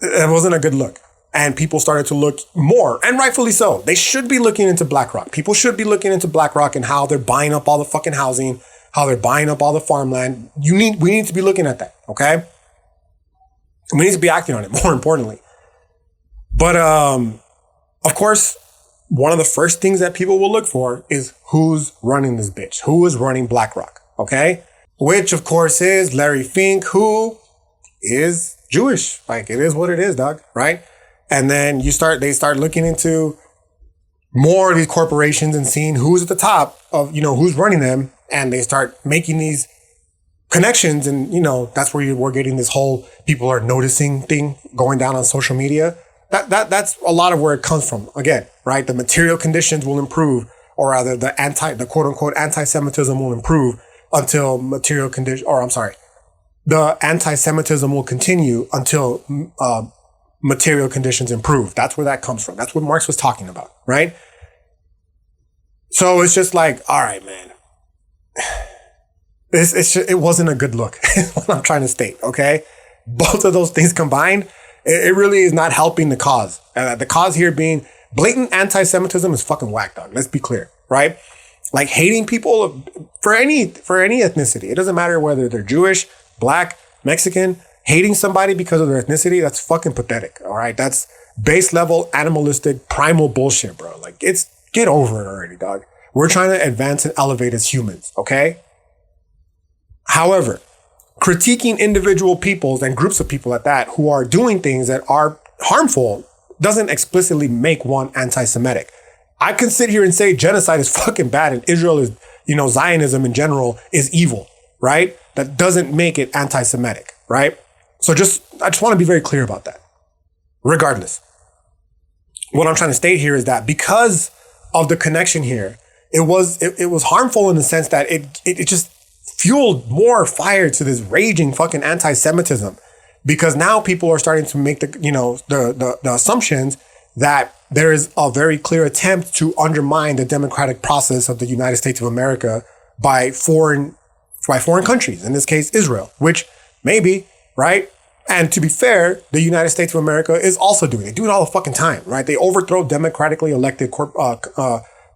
it wasn't a good look. And people started to look more, and rightfully so. They should be looking into BlackRock. People should be looking into BlackRock and how they're buying up all the fucking housing, how they're buying up all the farmland. We need to be looking at that, okay? We need to be acting on it, more importantly. But, of course, one of the first things that people will look for is who's running this bitch. Who is running BlackRock, okay? Which, of course, is Larry Fink, who is Jewish. Like, it is what it is, dog, right? And then they start looking into more of these corporations and seeing who's at the top of, who's running them. And they start making these connections. And, that's where we're getting this whole people are noticing thing going down on social media. That's a lot of where it comes from. Again, right? The material conditions will improve, or rather the quote unquote anti-Semitism will improve until the anti-Semitism will continue until, material conditions improve. That's where that comes from. That's what Marx was talking about, right? So it's just like, all right, man. It wasn't a good look, is what I'm trying to state, okay? Both of those things combined, it really is not helping the cause. The cause here being Blatant anti-Semitism is fucking whack, dog. Let's be clear, right? Like hating people for any ethnicity. It doesn't matter whether they're Jewish, black, Mexican. Hating somebody because of their ethnicity, that's fucking pathetic. All right. That's base level, animalistic, primal bullshit, bro. Like get over it already, dog. We're trying to advance and elevate as humans. Okay. However, critiquing individual peoples and groups of people at that who are doing things that are harmful doesn't explicitly make one anti-Semitic. I can sit here and say genocide is fucking bad and Israel is, Zionism in general is evil, right? That doesn't make it anti-Semitic, right? So I just want to be very clear about that. Regardless, what I'm trying to state here is that because of the connection here, it was harmful in the sense that it just fueled more fire to this raging fucking anti-Semitism, because now people are starting to make the assumptions that there is a very clear attempt to undermine the democratic process of the United States of America by foreign countries, in this case, Israel, which maybe, right? And to be fair, the United States of America is also doing it. They do it all the fucking time, right? They overthrow democratically elected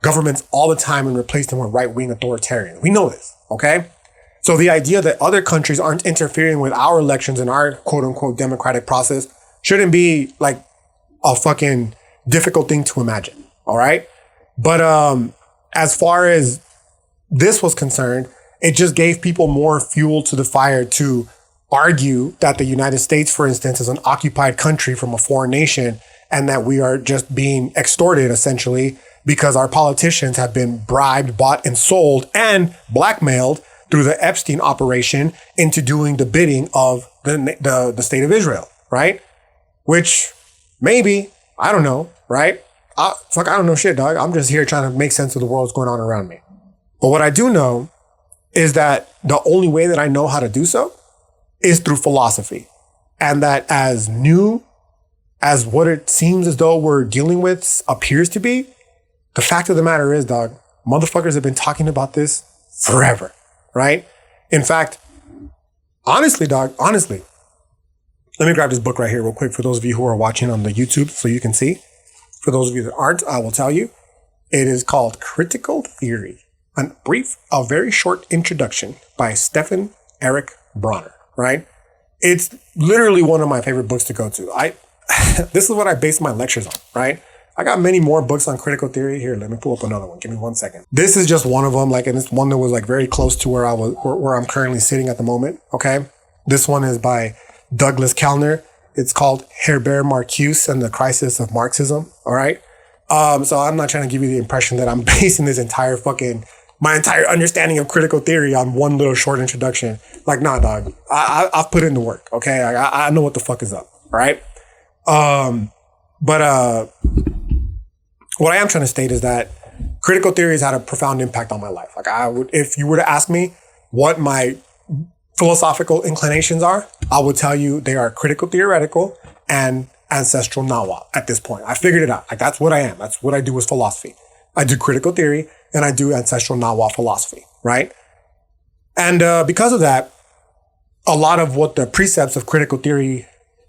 governments all the time and replace them with right-wing authoritarians. We know this, okay? So the idea that other countries aren't interfering with our elections and our quote-unquote democratic process shouldn't be like a fucking difficult thing to imagine, all right? But as far as this was concerned, it just gave people more fuel to the fire to argue that the United States, for instance, is an occupied country from a foreign nation and that we are just being extorted, essentially, because our politicians have been bribed, bought, and sold and blackmailed through the Epstein operation into doing the bidding of the state of Israel, right? Which maybe, I don't know, right? I don't know shit, dog. I'm just here trying to make sense of the world that's going on around me. But what I do know is that the only way that I know how to do so is through philosophy. And that as new as what it seems as though we're dealing with appears to be, the fact of the matter is, dog, motherfuckers have been talking about this forever, right? In fact, honestly, let me grab this book right here real quick for those of you who are watching on the YouTube so you can see. For those of you that aren't, I will tell you. It is called Critical Theory, a very short introduction by Stephen Eric Bronner, right? It's literally one of my favorite books to go to. This is what I base my lectures on, right? I got many more books on critical theory. Here, let me pull up another one. Give me 1 second. This is just one of them, and it's one that was very close to where I'm currently sitting at the moment. Okay. This one is by Douglas Kellner. It's called Herbert Marcuse and the Crisis of Marxism. All right. So I'm not trying to give you the impression that I'm basing this my entire understanding of critical theory on one little short introduction. Like, nah, dog. I've put in the work. Okay. I know what the fuck is up. All right. But what I am trying to state is that critical theory has had a profound impact on my life. If you were to ask me what my philosophical inclinations are, I would tell you they are critical theoretical and ancestral Nawa at this point. I figured it out. That's what I am. That's what I do with philosophy. I do critical theory and I do ancestral Nawa philosophy, right? And because of that, a lot of what the precepts of critical theory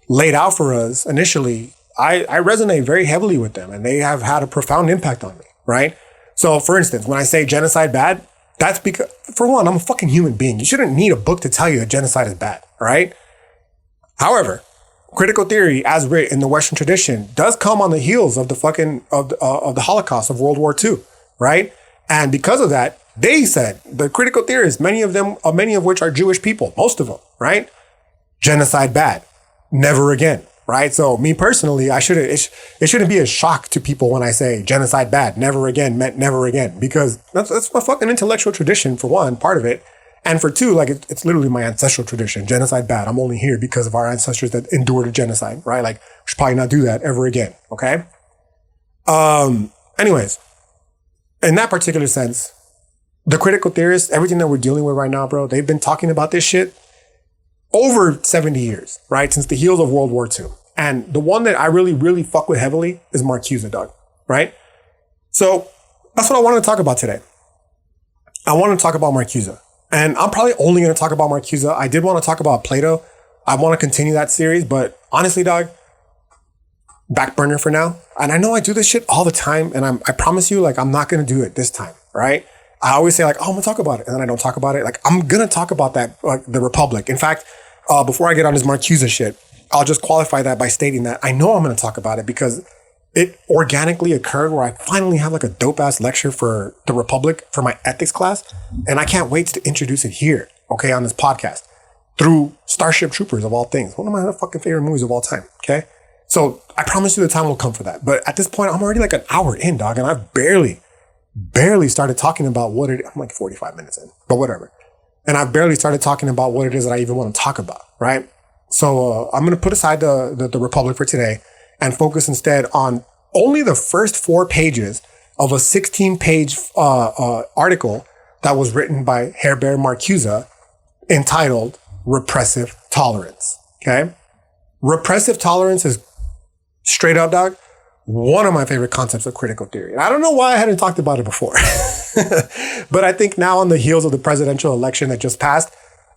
laid out for us initially, I resonate very heavily with them, and they have had a profound impact on me, right? So, for instance, when I say genocide bad, that's because, for one, I'm a fucking human being. You shouldn't need a book to tell you that genocide is bad, all right? However, critical theory, as written in the Western tradition, does come on the heels of the Holocaust of World War II, right? And because of that, they said, the critical theorists, many of which are Jewish people, most of them, right? Genocide bad, never again. Right. So me personally, it shouldn't be a shock to people when I say genocide bad, never again meant never again, because that's my fucking intellectual tradition, for one, part of it. And for two, it's literally my ancestral tradition. Genocide bad. I'm only here because of our ancestors that endured a genocide. Right. We should probably not do that ever again. OK. Anyways, in that particular sense, the critical theorists, everything that we're dealing with right now, bro, they've been talking about this shit over 70 years, right? Since the heels of World War II. And the one that I really, really fuck with heavily is Marcuse, dog, right? So that's what I want to talk about today. I want to talk about Marcuse. And I'm probably only going to talk about Marcuse. I did want to talk about Plato. I want to continue that series, but honestly, dog, back burner for now. And I know I do this shit all the time. And I promise you, like, I'm not going to do it this time. Right. I always say like, oh, I'm going to talk about it. And then I don't talk about it. Like, I'm going to talk about that, like the Republic. In fact, before I get on this Marcuse shit, I'll just qualify that by stating that I know I'm going to talk about it because it organically occurred where I finally have like a dope ass lecture for the Republic for my ethics class. And I can't wait to introduce it here. Okay. On this podcast through Starship Troopers of all things. One of my fucking favorite movies of all time. Okay. So I promise you the time will come for that. But at this point, I'm already like an hour in, dog. And I've barely started talking about what it, I'm like 45 minutes in, but whatever. And I've barely started talking about what it is that I even want to talk about. Right. So I'm going to put aside the Republic for today and focus instead on only the first 4 pages of a 16-page article that was written by Herbert Marcuse entitled Repressive Tolerance. Okay. Repressive tolerance is straight up, dog, one of my favorite concepts of critical theory. And I don't know why I hadn't talked about it before. But I think now on the heels of the presidential election that just passed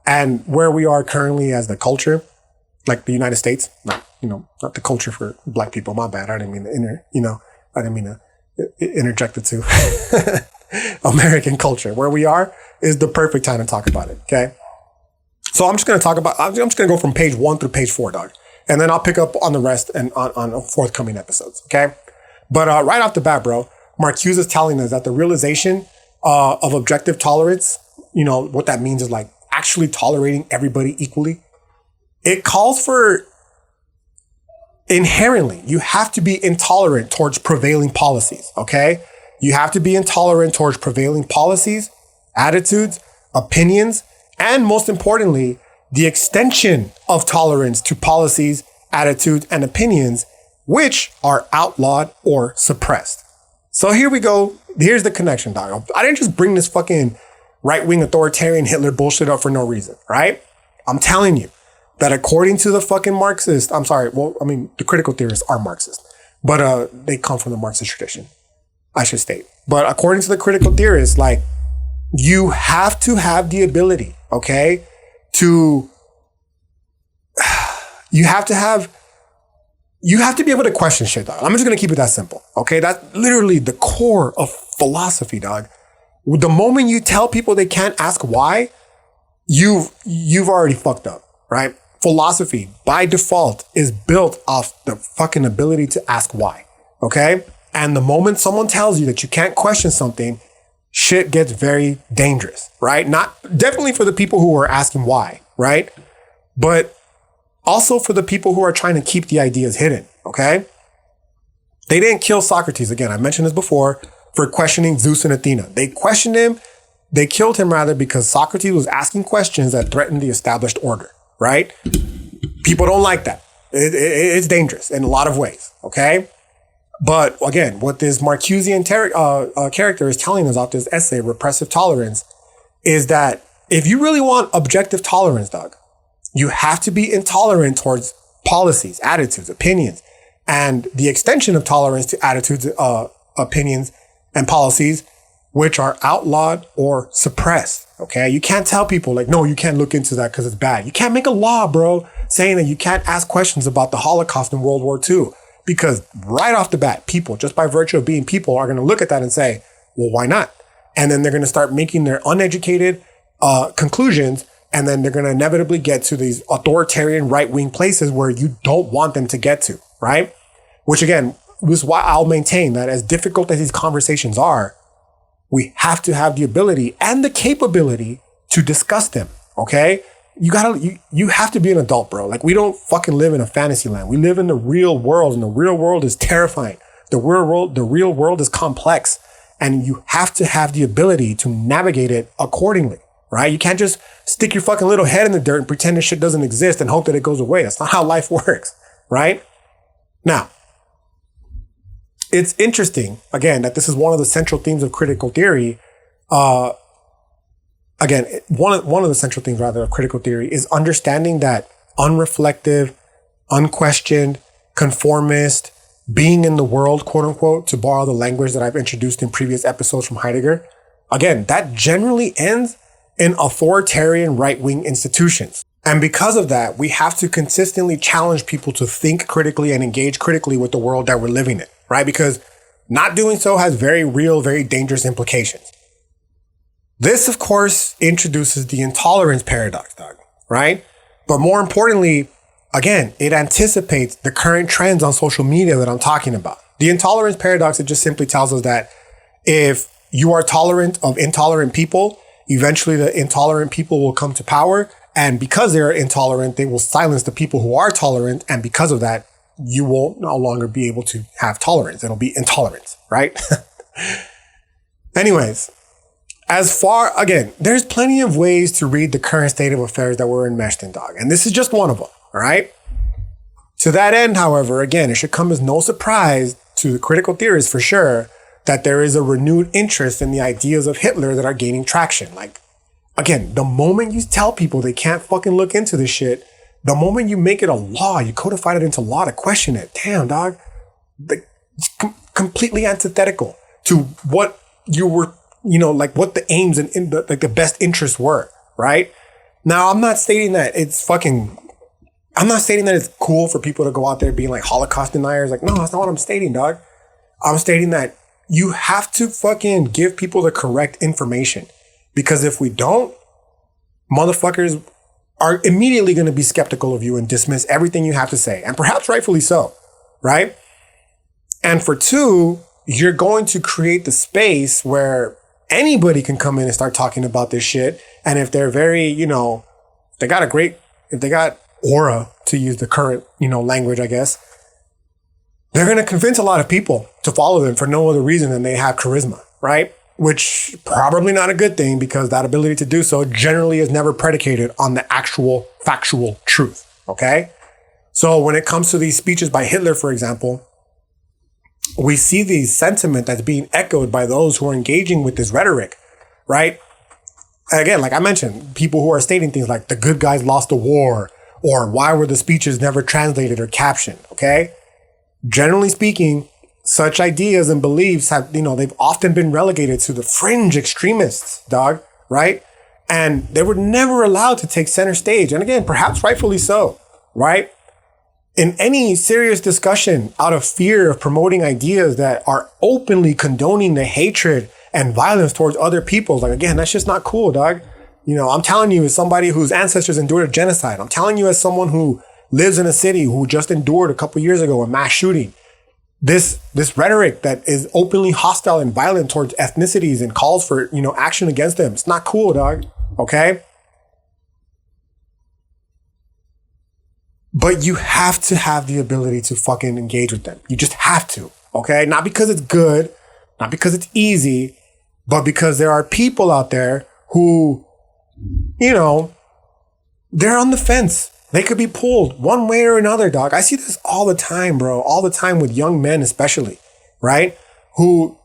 and where we are currently as the culture, like the United States, not the culture for black people. My bad. I didn't mean to interject it to American culture. Where we are is the perfect time to talk about it. Okay. So I'm just going to go from page 1 through page 4, dog. And then I'll pick up on the rest and on forthcoming episodes. Okay. But right off the bat, bro, Marcuse is telling us that the realization of objective tolerance, what that means is like actually tolerating everybody equally. It calls for inherently, you have to be intolerant towards prevailing policies. Okay. You have to be intolerant towards prevailing policies, attitudes, opinions, and most importantly, the extension of tolerance to policies, attitudes, and opinions, which are outlawed or suppressed. So here we go. Here's the connection, dog. I didn't just bring this fucking right-wing authoritarian Hitler bullshit up for no reason, right? I'm telling you that according to the fucking Marxist, the critical theorists are Marxist, but they come from the Marxist tradition, I should state. But according to the critical theorists, like, you have to have the ability, okay, you have to be able to question shit, dog. I'm just going to keep it that simple. Okay. That's literally the core of philosophy, dog. The moment you tell people they can't ask why, you've already fucked up, right? Philosophy by default is built off the fucking ability to ask why. Okay. And the moment someone tells you that you can't question something, shit gets very dangerous, right? Definitely for the people who are asking why, right? But also for the people who are trying to keep the ideas hidden, okay? They didn't kill Socrates. Again, I mentioned this before, for questioning Zeus and Athena. They questioned him. They killed him rather because Socrates was asking questions that threatened the established order, right? People don't like that. It's dangerous in a lot of ways, okay? But again, what this Marcusean character is telling us out this essay, Repressive Tolerance, is that if you really want objective tolerance, dog, you have to be intolerant towards policies, attitudes, opinions, and the extension of tolerance to attitudes, opinions, and policies which are outlawed or suppressed. Okay. You can't tell people like, no, you can't look into that because it's bad. You can't make a law, bro, saying that you can't ask questions about the Holocaust and World War II. Because right off the bat, people, just by virtue of being people, are going to look at that and say, well, why not? And then they're going to start making their uneducated conclusions. And then they're going to inevitably get to these authoritarian right-wing places where you don't want them to get to, right? Which again, is why I'll maintain that as difficult as these conversations are, we have to have the ability and the capability to discuss them, okay? You have to be an adult, bro. Like, we don't fucking live in a fantasy land. We live in the real world, and the real world is terrifying. The real world is complex, and you have to have the ability to navigate it accordingly, right? You can't just stick your fucking little head in the dirt and pretend this shit doesn't exist and hope that it goes away. That's not how life works, right? Now, it's interesting, again, that this is one of the central themes of critical theory. Again, one of the central themes, rather, of critical theory is understanding that unreflective, unquestioned, conformist, being in the world, quote unquote, to borrow the language that I've introduced in previous episodes from Heidegger. Again, that generally ends in authoritarian right-wing institutions. And because of that, we have to consistently challenge people to think critically and engage critically with the world that we're living in, right? Because not doing so has very real, very dangerous implications. This, of course, introduces the intolerance paradox, dog, right? But more importantly, again, it anticipates the current trends on social media that I'm talking about. The intolerance paradox, it just simply tells us that if you are tolerant of intolerant people, eventually the intolerant people will come to power. And because they're intolerant, they will silence the people who are tolerant. And because of that, you will no longer be able to have tolerance. It'll be intolerance, right? Anyways, again, there's plenty of ways to read the current state of affairs that we're enmeshed in, dog. And this is just one of them, all right? To that end, however, again, it should come as no surprise to the critical theorists for sure that there is a renewed interest in the ideas of Hitler that are gaining traction. Like, again, the moment you tell people they can't fucking look into this shit, the moment you make it a law, you codify it into law to question it. Damn, dog. It's completely antithetical to what you were, like what the aims and the best interests were, right? Now, I'm not stating that it's cool for people to go out there being like Holocaust deniers. Like, no, that's not what I'm stating, dog. I'm stating that you have to fucking give people the correct information. Because if we don't, motherfuckers are immediately going to be skeptical of you and dismiss everything you have to say. And perhaps rightfully so, right? And for two, you're going to create the space where anybody can come in and start talking about this shit. And if they're very, if they got aura, to use the current, language, I guess, they're going to convince a lot of people to follow them for no other reason than they have charisma, right? Which probably not a good thing, because that ability to do so generally is never predicated on the actual factual truth. Okay. So when it comes to these speeches by Hitler, for example, we see the sentiment that's being echoed by those who are engaging with this rhetoric, right? Again, like I mentioned, people who are stating things like the good guys lost the war, or why were the speeches never translated or captioned? Okay. Generally speaking, such ideas and beliefs have, they've often been relegated to the fringe extremists, dog, right? And they were never allowed to take center stage. And again, perhaps rightfully so, right? In any serious discussion, out of fear of promoting ideas that are openly condoning the hatred and violence towards other peoples, like, again, that's just not cool, dog. I'm telling you as somebody whose ancestors endured a genocide. I'm telling you as someone who lives in a city who just endured a couple years ago a mass shooting. This rhetoric that is openly hostile and violent towards ethnicities and calls for, action against them. It's not cool, dog. Okay? But you have to have the ability to fucking engage with them. You just have to. Okay? Not because it's good, not because it's easy, but because there are people out there who, they're on the fence. They could be pulled one way or another, dog. I see this all the time, bro. All the time with young men, especially, right? Who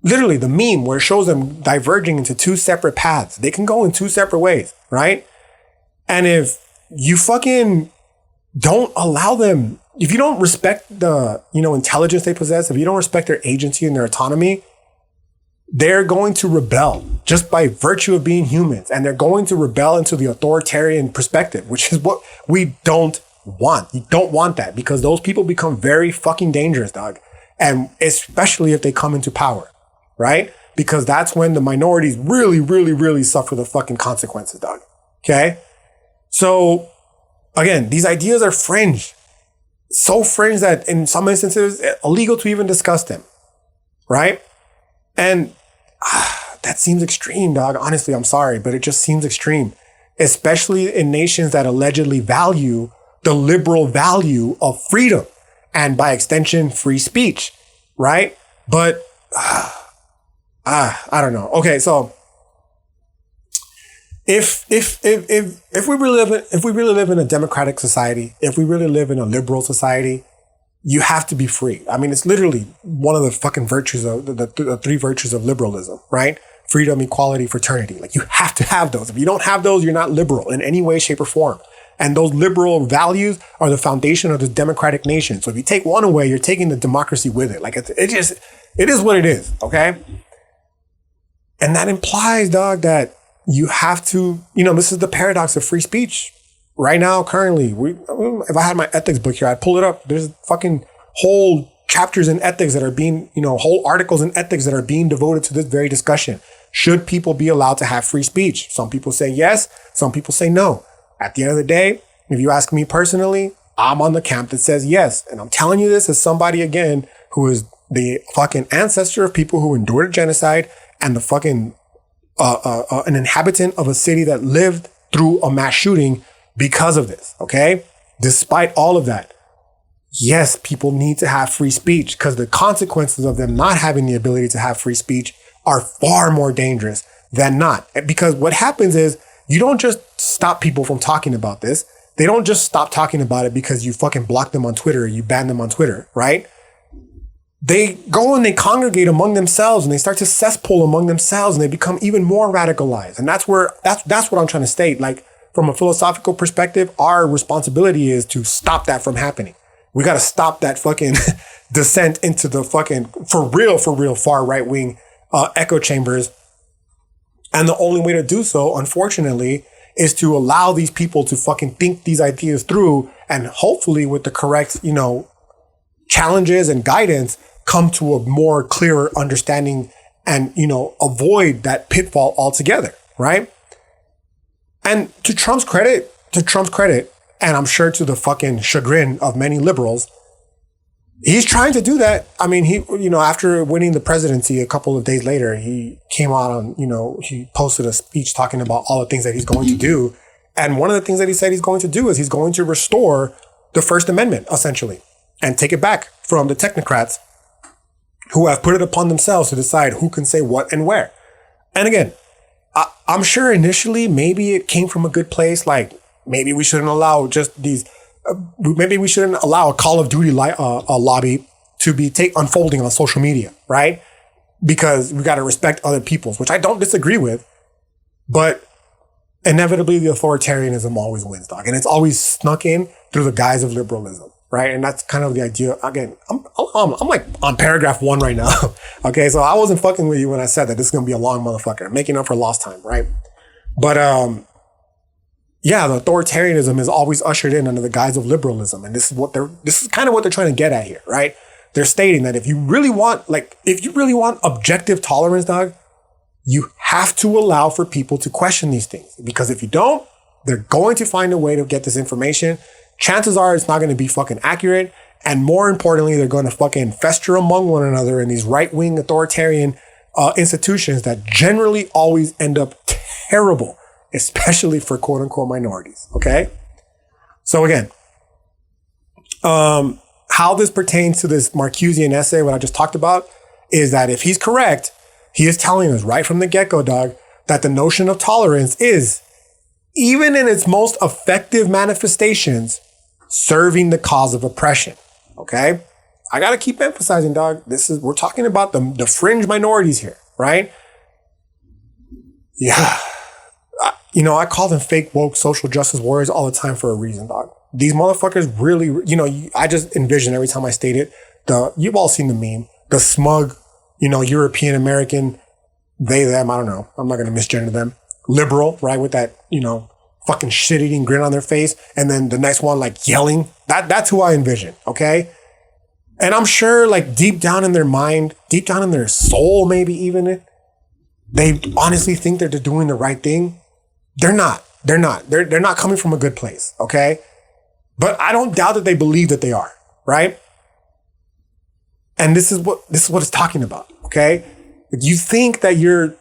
literally the meme where it shows them diverging into two separate paths. They can go in two separate ways, right? And if you fucking don't allow them, if you don't respect the, intelligence they possess, if you don't respect their agency and their autonomy, they're going to rebel just by virtue of being humans. And they're going to rebel into the authoritarian perspective, which is what we don't want. You don't want that, because those people become very fucking dangerous, dog. And especially if they come into power, right? Because that's when the minorities really, really, really suffer the fucking consequences, dog. Okay? So again, these ideas are fringe. So fringe that in some instances, it's illegal to even discuss them, right? And that seems extreme, dog. Honestly, I'm sorry, but it just seems extreme, especially in nations that allegedly value the liberal value of freedom and by extension, free speech, right? But I don't know. Okay, so if we really live in a democratic society, if we really live in a liberal society, you have to be free. I mean, it's literally one of the fucking virtues of the three virtues of liberalism, right? Freedom, equality, fraternity. Like, you have to have those. If you don't have those, you're not liberal in any way, shape, or form. And those liberal values are the foundation of this democratic nation. So if you take one away, you're taking the democracy with it. Like, it is what it is. Okay. And that implies, dog, that you have to, this is the paradox of free speech. right now, currently, if I had my ethics book here, I'd pull it up. There's fucking whole chapters in ethics that are being, whole articles in ethics that are being devoted to this very discussion. Should people be allowed to have free speech? Some people say yes. Some people say no. At the end of the day, if you ask me personally, I'm on the camp that says yes. And I'm telling you this as somebody, again, who is the fucking ancestor of people who endured genocide and the fucking an inhabitant of a city that lived through a mass shooting because of this, okay? Despite all of that, yes, people need to have free speech because the consequences of them not having the ability to have free speech are far more dangerous than not. Because what happens is you don't just stop people from talking about this. They don't just stop talking about it because you fucking block them on Twitter or you ban them on Twitter, right? They go and they congregate among themselves and they start to cesspool among themselves and they become even more radicalized. And that's what I'm trying to state. Like, from a philosophical perspective, our responsibility is to stop that from happening. We got to stop that fucking descent into the fucking, for real, far right wing echo chambers. And the only way to do so, unfortunately, is to allow these people to fucking think these ideas through and hopefully with the correct, challenges and guidance come to a more clearer understanding and, avoid that pitfall altogether, right? And to Trump's credit, and I'm sure to the fucking chagrin of many liberals, he's trying to do that. I mean, he, after winning the presidency a couple of days later, he came out on, he posted a speech talking about all the things that he's going to do. And one of the things that he said he's going to do is he's going to restore the First Amendment, essentially, and take it back from the technocrats who have put it upon themselves to decide who can say what and where. And again, I'm sure initially maybe it came from a good place. Like maybe we shouldn't allow just these. Maybe we shouldn't allow a Call of Duty lobby to be unfolding on social media, right? Because we got to respect other people's, which I don't disagree with. But inevitably, the authoritarianism always wins, dog, and it's always snuck in through the guise of liberalism, right? And that's kind of the idea. Again, I'm like on paragraph 1 right now. Okay, so I wasn't fucking with you when I said that this is gonna be a long motherfucker. I'm making up for lost time, right? But yeah, the authoritarianism is always ushered in under the guise of liberalism, and this is kind of what they're trying to get at here, right? They're stating that if you really want objective tolerance, dog, you have to allow for people to question these things, because if you don't, they're going to find a way to get this information. Chances are it's not going to be fucking accurate. And more importantly, they're going to fucking fester among one another in these right-wing authoritarian institutions that generally always end up terrible, especially for quote unquote minorities. Okay. So again, how this pertains to this Marcusean essay, what I just talked about, is that if he's correct, he is telling us right from the get-go, dog, that the notion of tolerance is, even in its most effective manifestations, serving the cause of oppression. Okay? I got to keep emphasizing, dog, we're talking about the fringe minorities here, right? Yeah. I call them fake woke social justice warriors all the time for a reason, dog. These motherfuckers really, I just envision every time I state it, you've all seen the meme, the smug, European American, they, them, I don't know. I'm not going to misgender them. Liberal, right? With that, fucking shit-eating grin on their face. And then the next one, like yelling. That's who I envision. Okay. And I'm sure like deep down in their mind, deep down in their soul, maybe even, they honestly think that they're doing the right thing. They're not. They're not coming from a good place. Okay. But I don't doubt that they believe that they are. Right. And this is what it's talking about. Okay. You think that you're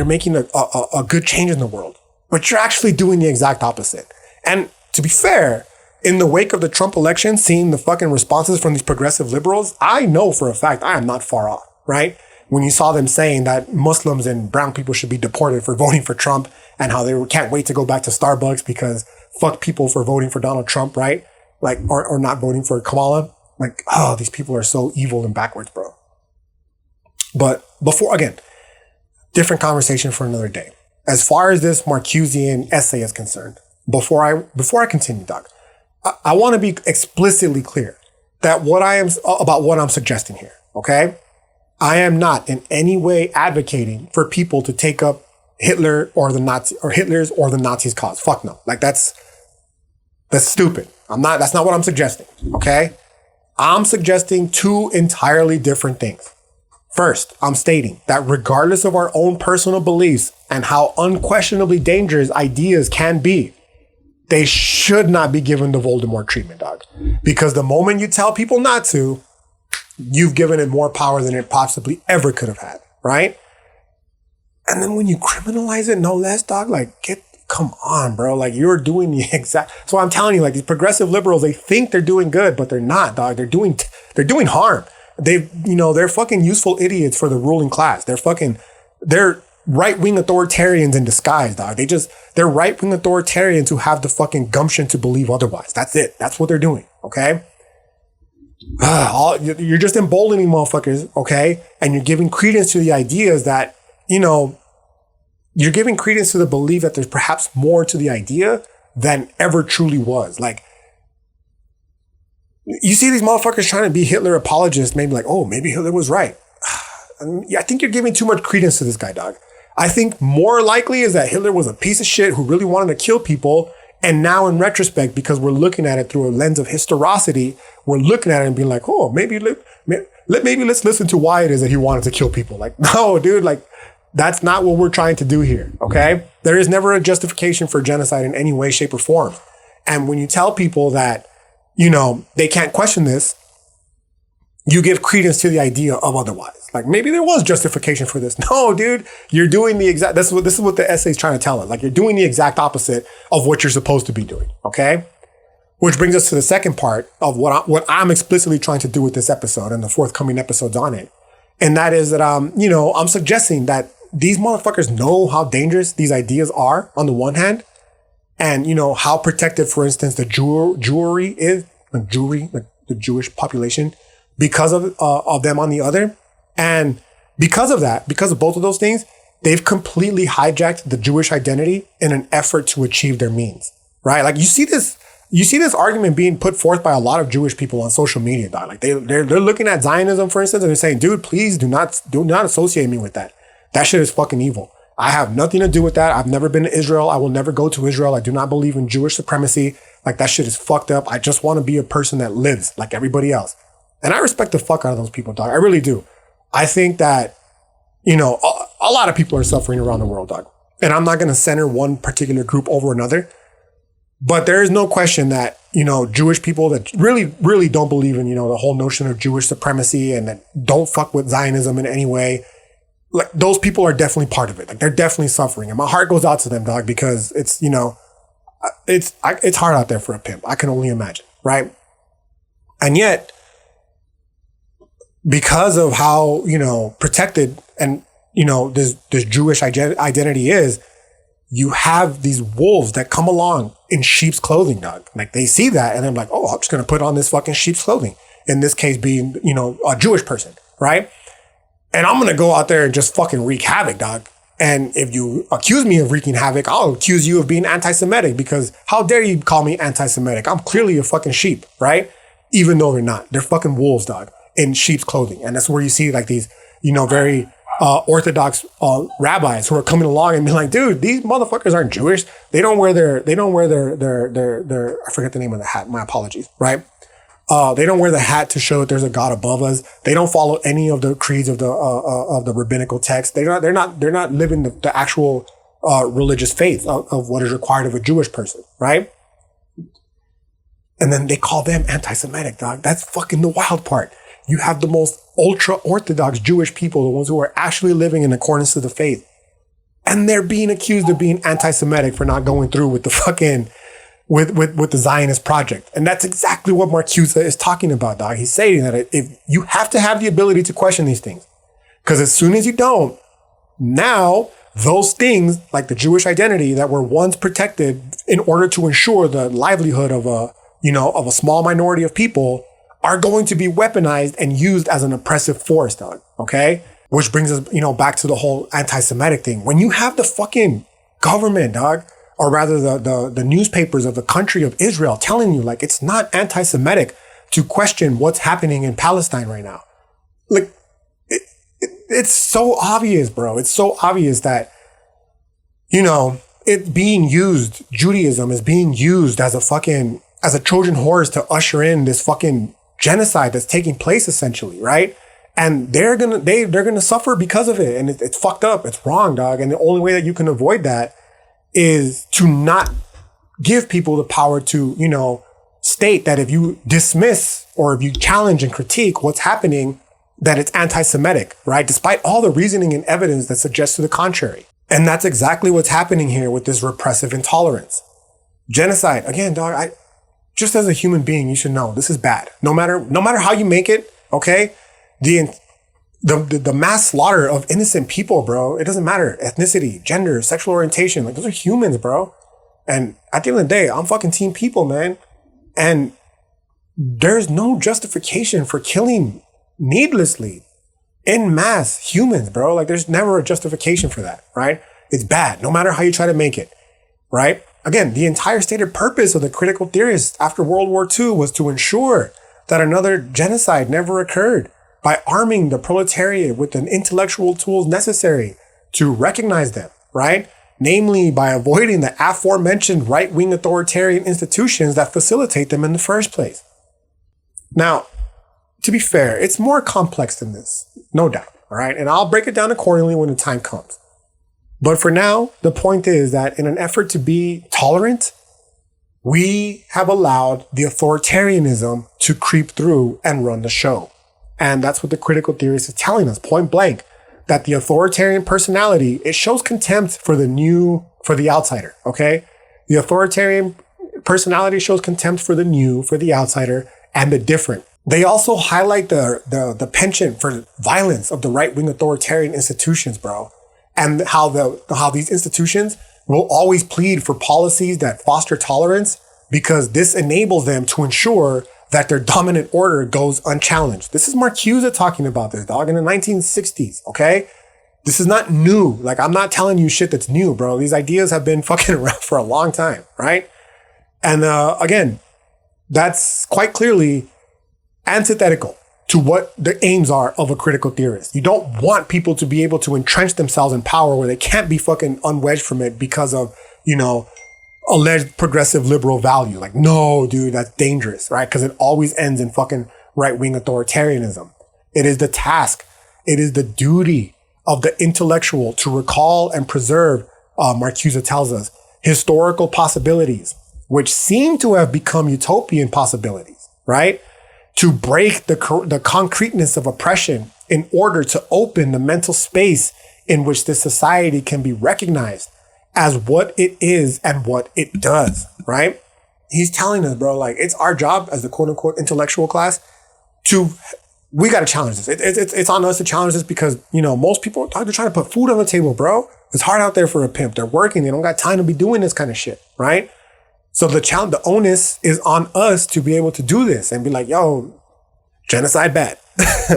making a good change in the world, but you're actually doing the exact opposite. And to be fair, in the wake of the Trump election, seeing the fucking responses from these progressive liberals, I know for a fact I am not far off, right? When you saw them saying that Muslims and brown people should be deported for voting for Trump and how they can't wait to go back to Starbucks because fuck people for voting for Donald Trump, right? Like, or not voting for Kamala. Like, oh, these people are so evil and backwards, bro. But again, different conversation for another day. As far as this Marcusean essay is concerned, before I continue, Doc, I want to be explicitly clear that what I'm suggesting here. Okay, I am not in any way advocating for people to take up Hitler or the Nazi or Hitler's or the Nazis' cause. Fuck no. Like that's That's stupid. That's not what I'm suggesting. Okay. I'm suggesting two entirely different things. First, I'm stating that regardless of our own personal beliefs and how unquestionably dangerous ideas can be, they should not be given the Voldemort treatment, dog. Because the moment you tell people not to, you've given it more power than it possibly ever could have had, right? And then when you criminalize it, no less, dog, like, come on, bro. Like, you're doing the exact. So I'm telling you, like, these progressive liberals, they think they're doing good, but they're not, dog. They're doing harm. They're fucking useful idiots for the ruling class. They're right-wing authoritarians in disguise, dog. They're right-wing authoritarians who have the fucking gumption to believe otherwise. That's it. That's what they're doing, okay? You're just emboldening motherfuckers, okay? And you're giving credence to the ideas that, you're giving credence to the belief that there's perhaps more to the idea than ever truly was. Like, you see these motherfuckers trying to be Hitler apologists, maybe like, oh, maybe Hitler was right. I think you're giving too much credence to this guy, dog. I think more likely is that Hitler was a piece of shit who really wanted to kill people. And now in retrospect, because we're looking at it through a lens of historicity, we're looking at it and being like, oh, maybe let's listen to why it is that he wanted to kill people. Like, no, dude, like, that's not what we're trying to do here, okay? There is never a justification for genocide in any way, shape, or form. And when you tell people that, they can't question this, you give credence to the idea of otherwise. Like, maybe there was justification for this. No, dude, you're doing the exact, this is what the essay is trying to tell us. Like, you're doing the exact opposite of what you're supposed to be doing, okay? Which brings us to the second part of what I'm explicitly trying to do with this episode and the forthcoming episodes on it. And that is that, I'm suggesting that these motherfuckers know how dangerous these ideas are on the one hand, and, how protected, for instance, the Jewry is, like the Jewish population, because of them on the other. And because of that, because of both of those things, they've completely hijacked the Jewish identity in an effort to achieve their means, right? Like, you see this argument being put forth by a lot of Jewish people on social media, dog. Like, they're looking at Zionism, for instance, and they're saying, dude, please do not associate me with that. That shit is fucking evil. I have nothing to do with that. I've never been to Israel. I will never go to Israel. I do not believe in Jewish supremacy. Like, that shit is fucked up. I just want to be a person that lives like everybody else. And I respect the fuck out of those people, dog. I really do. I think that, a lot of people are suffering around the world, dog. And I'm not going to center one particular group over another. But there is no question that, Jewish people that really, really don't believe in, the whole notion of Jewish supremacy and that don't fuck with Zionism in any way. Like, those people are definitely part of it. Like, they're definitely suffering. And my heart goes out to them, dog, because it's, it's hard out there for a pimp. I can only imagine, right? And yet, because of how, protected and, this Jewish identity is, you have these wolves that come along in sheep's clothing, dog. Like, they see that and they're like, oh, I'm just going to put on this fucking sheep's clothing. In this case being, a Jewish person, right? And I'm going to go out there and just fucking wreak havoc, dog. And if you accuse me of wreaking havoc, I'll accuse you of being anti-Semitic, because how dare you call me anti-Semitic? I'm clearly a fucking sheep, right? Even though they're not. They're fucking wolves, dog, in sheep's clothing. And that's where you see like these, very orthodox rabbis who are coming along and being like, dude, these motherfuckers aren't Jewish. They don't wear their I forget the name of the hat. My apologies, right? They don't wear the hat to show that there's a God above us. They don't follow any of the creeds of the rabbinical text. They're not living the actual religious faith of what is required of a Jewish person, right? And then they call them anti-Semitic, dog. That's fucking the wild part. You have the most ultra-Orthodox Jewish people, the ones who are actually living in accordance to the faith, and they're being accused of being anti-Semitic for not going through with the fucking with the Zionist project. And that's exactly what Marcuse is talking about, dog. He's saying that if you have to have the ability to question these things, because as soon as you don't, now those things like the Jewish identity that were once protected in order to ensure the livelihood of a small minority of people are going to be weaponized and used as an oppressive force, dog. Okay. Which brings us, back to the whole anti-Semitic thing. When you have the fucking government, dog, or rather the newspapers of the country of Israel telling you like it's not anti-Semitic to question what's happening in Palestine right now. Like, it's so obvious, bro. It's so obvious that, it being used, Judaism is being used as a Trojan horse to usher in this fucking genocide that's taking place essentially, right? And they're gonna suffer because of it. And it's fucked up. It's wrong, dog. And the only way that you can avoid that is to not give people the power to, state that if you dismiss or if you challenge and critique what's happening, that it's anti-Semitic, right? Despite all the reasoning and evidence that suggests to the contrary. And that's exactly what's happening here with this repressive intolerance. Genocide, again, dog, just as a human being, you should know this is bad. No matter how you make it, okay? The mass slaughter of innocent people, bro, it doesn't matter. Ethnicity, gender, sexual orientation, like those are humans, bro. And at the end of the day, I'm fucking team people, man. And there's no justification for killing needlessly en masse humans, bro. Like there's never a justification for that, right? It's bad, no matter how you try to make it, right? Again, the entire stated purpose of the critical theorists after World War II was to ensure that another genocide never occurred by arming the proletariat with the intellectual tools necessary to recognize them, right? Namely, by avoiding the aforementioned right-wing authoritarian institutions that facilitate them in the first place. Now, to be fair, it's more complex than this, no doubt, all right? And I'll break it down accordingly when the time comes. But for now, the point is that in an effort to be tolerant, we have allowed the authoritarianism to creep through and run the show. And that's what the critical theorist is telling us, point blank, that the authoritarian personality, it shows contempt for the outsider, okay? The authoritarian personality shows contempt for the new, for the outsider, and the different. They also highlight the penchant for violence of the right-wing authoritarian institutions, bro. And how these institutions will always plead for policies that foster tolerance because this enables them to ensure that their dominant order goes unchallenged. This is Marcuse talking about this, dog, in the 1960s, okay? This is not new. Like, I'm not telling you shit that's new, bro. These ideas have been fucking around for a long time, right? And again, that's quite clearly antithetical to what the aims are of a critical theorist. You don't want people to be able to entrench themselves in power where they can't be fucking unwedged from it because of, alleged progressive liberal value. Like, no, dude, that's dangerous, right? Because it always ends in fucking right-wing authoritarianism. It is the task. It is the duty of the intellectual to recall and preserve, Marcuse tells us, historical possibilities, which seem to have become utopian possibilities, right? To break the concreteness of oppression in order to open the mental space in which this society can be recognized as what it is and what it does, right? He's telling us, bro, like, it's our job as the quote unquote intellectual class we got to challenge this. It's on us to challenge this because, most people, they're trying to put food on the table, bro. It's hard out there for a pimp. They're working. They don't got time to be doing this kind of shit, right? So the onus is on us to be able to do this and be like, yo, genocide bad,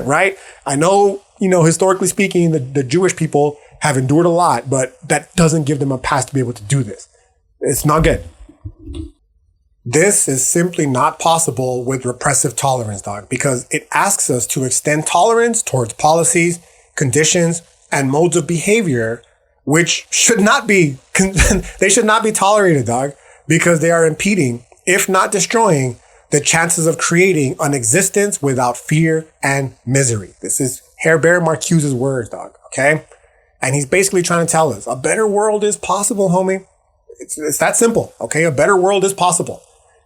right? I know, historically speaking, the Jewish people have endured a lot, but that doesn't give them a pass to be able to do this. It's not good. This is simply not possible with repressive tolerance, dog, because it asks us to extend tolerance towards policies, conditions, and modes of behavior, which should not be, they should not be tolerated, dog, because they are impeding, if not destroying, the chances of creating an existence without fear and misery. This is Herbert Marcuse's words, dog, okay? And he's basically trying to tell us a better world is possible, homie. It's that simple, okay? A better world is possible.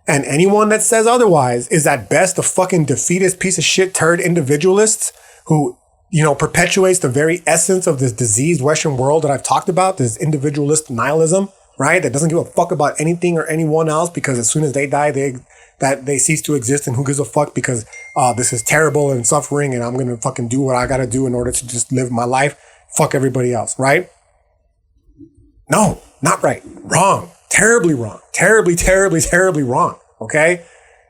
And anyone that says otherwise is at best a fucking defeatist piece of shit turd individualists who, perpetuates the very essence of this diseased Western world that I've talked about, this individualist nihilism, right? That doesn't give a fuck about anything or anyone else because as soon as they die, they cease to exist, and who gives a fuck because this is terrible and suffering and I'm going to fucking do what I got to do in order to just live my life. Fuck everybody else, right? No, not right. Wrong. Terribly wrong. Terribly, terribly, terribly wrong. Okay?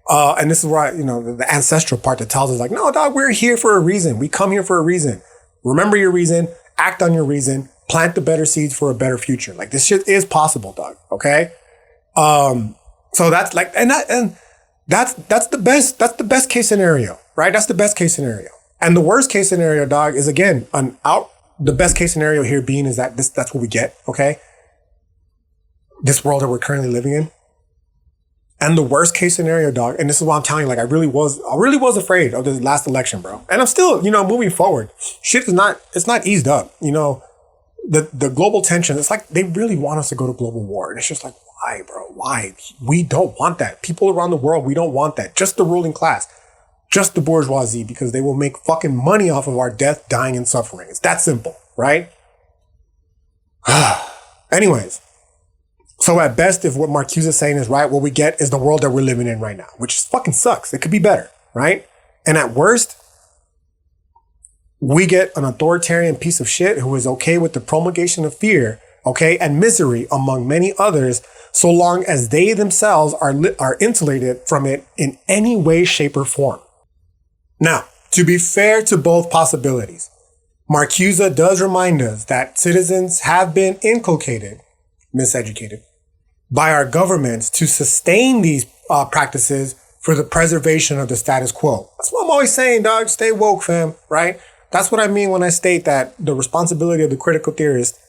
And this is why, the ancestral part that tells us like, no, dog, we're here for a reason. We come here for a reason. Remember your reason, act on your reason, plant the better seeds for a better future. Like this shit is possible, dog. Okay? So that's like, that's the best case scenario, right? That's the best case scenario. And the worst case scenario, dog, is again, the best case scenario here being is that that's what we get. Okay? this world that we're currently living in. And the worst case scenario, dog, and this is why I'm telling you, like, I really was afraid of this last election, bro. And I'm still, moving forward. Shit is it's not eased up. The global tension, it's like they really want us to go to global war. And it's just like, why, bro? Why? We don't want that. People around the world, we don't want that. Just the ruling class. Just the bourgeoisie, because they will make fucking money off of our death, dying, and suffering. It's that simple, right? Anyways. So at best, if what Marcuse is saying is right, what we get is the world that we're living in right now, which fucking sucks. It could be better, right? And at worst, we get an authoritarian piece of shit who is okay with the promulgation of fear, okay, and misery among many others, so long as they themselves are insulated from it in any way, shape, or form. Now, to be fair to both possibilities, Marcuse does remind us that citizens have been miseducated by our governments to sustain these practices for the preservation of the status quo. That's what I'm always saying, dog. Stay woke, fam, right? That's what I mean when I state that the responsibility of the critical theorist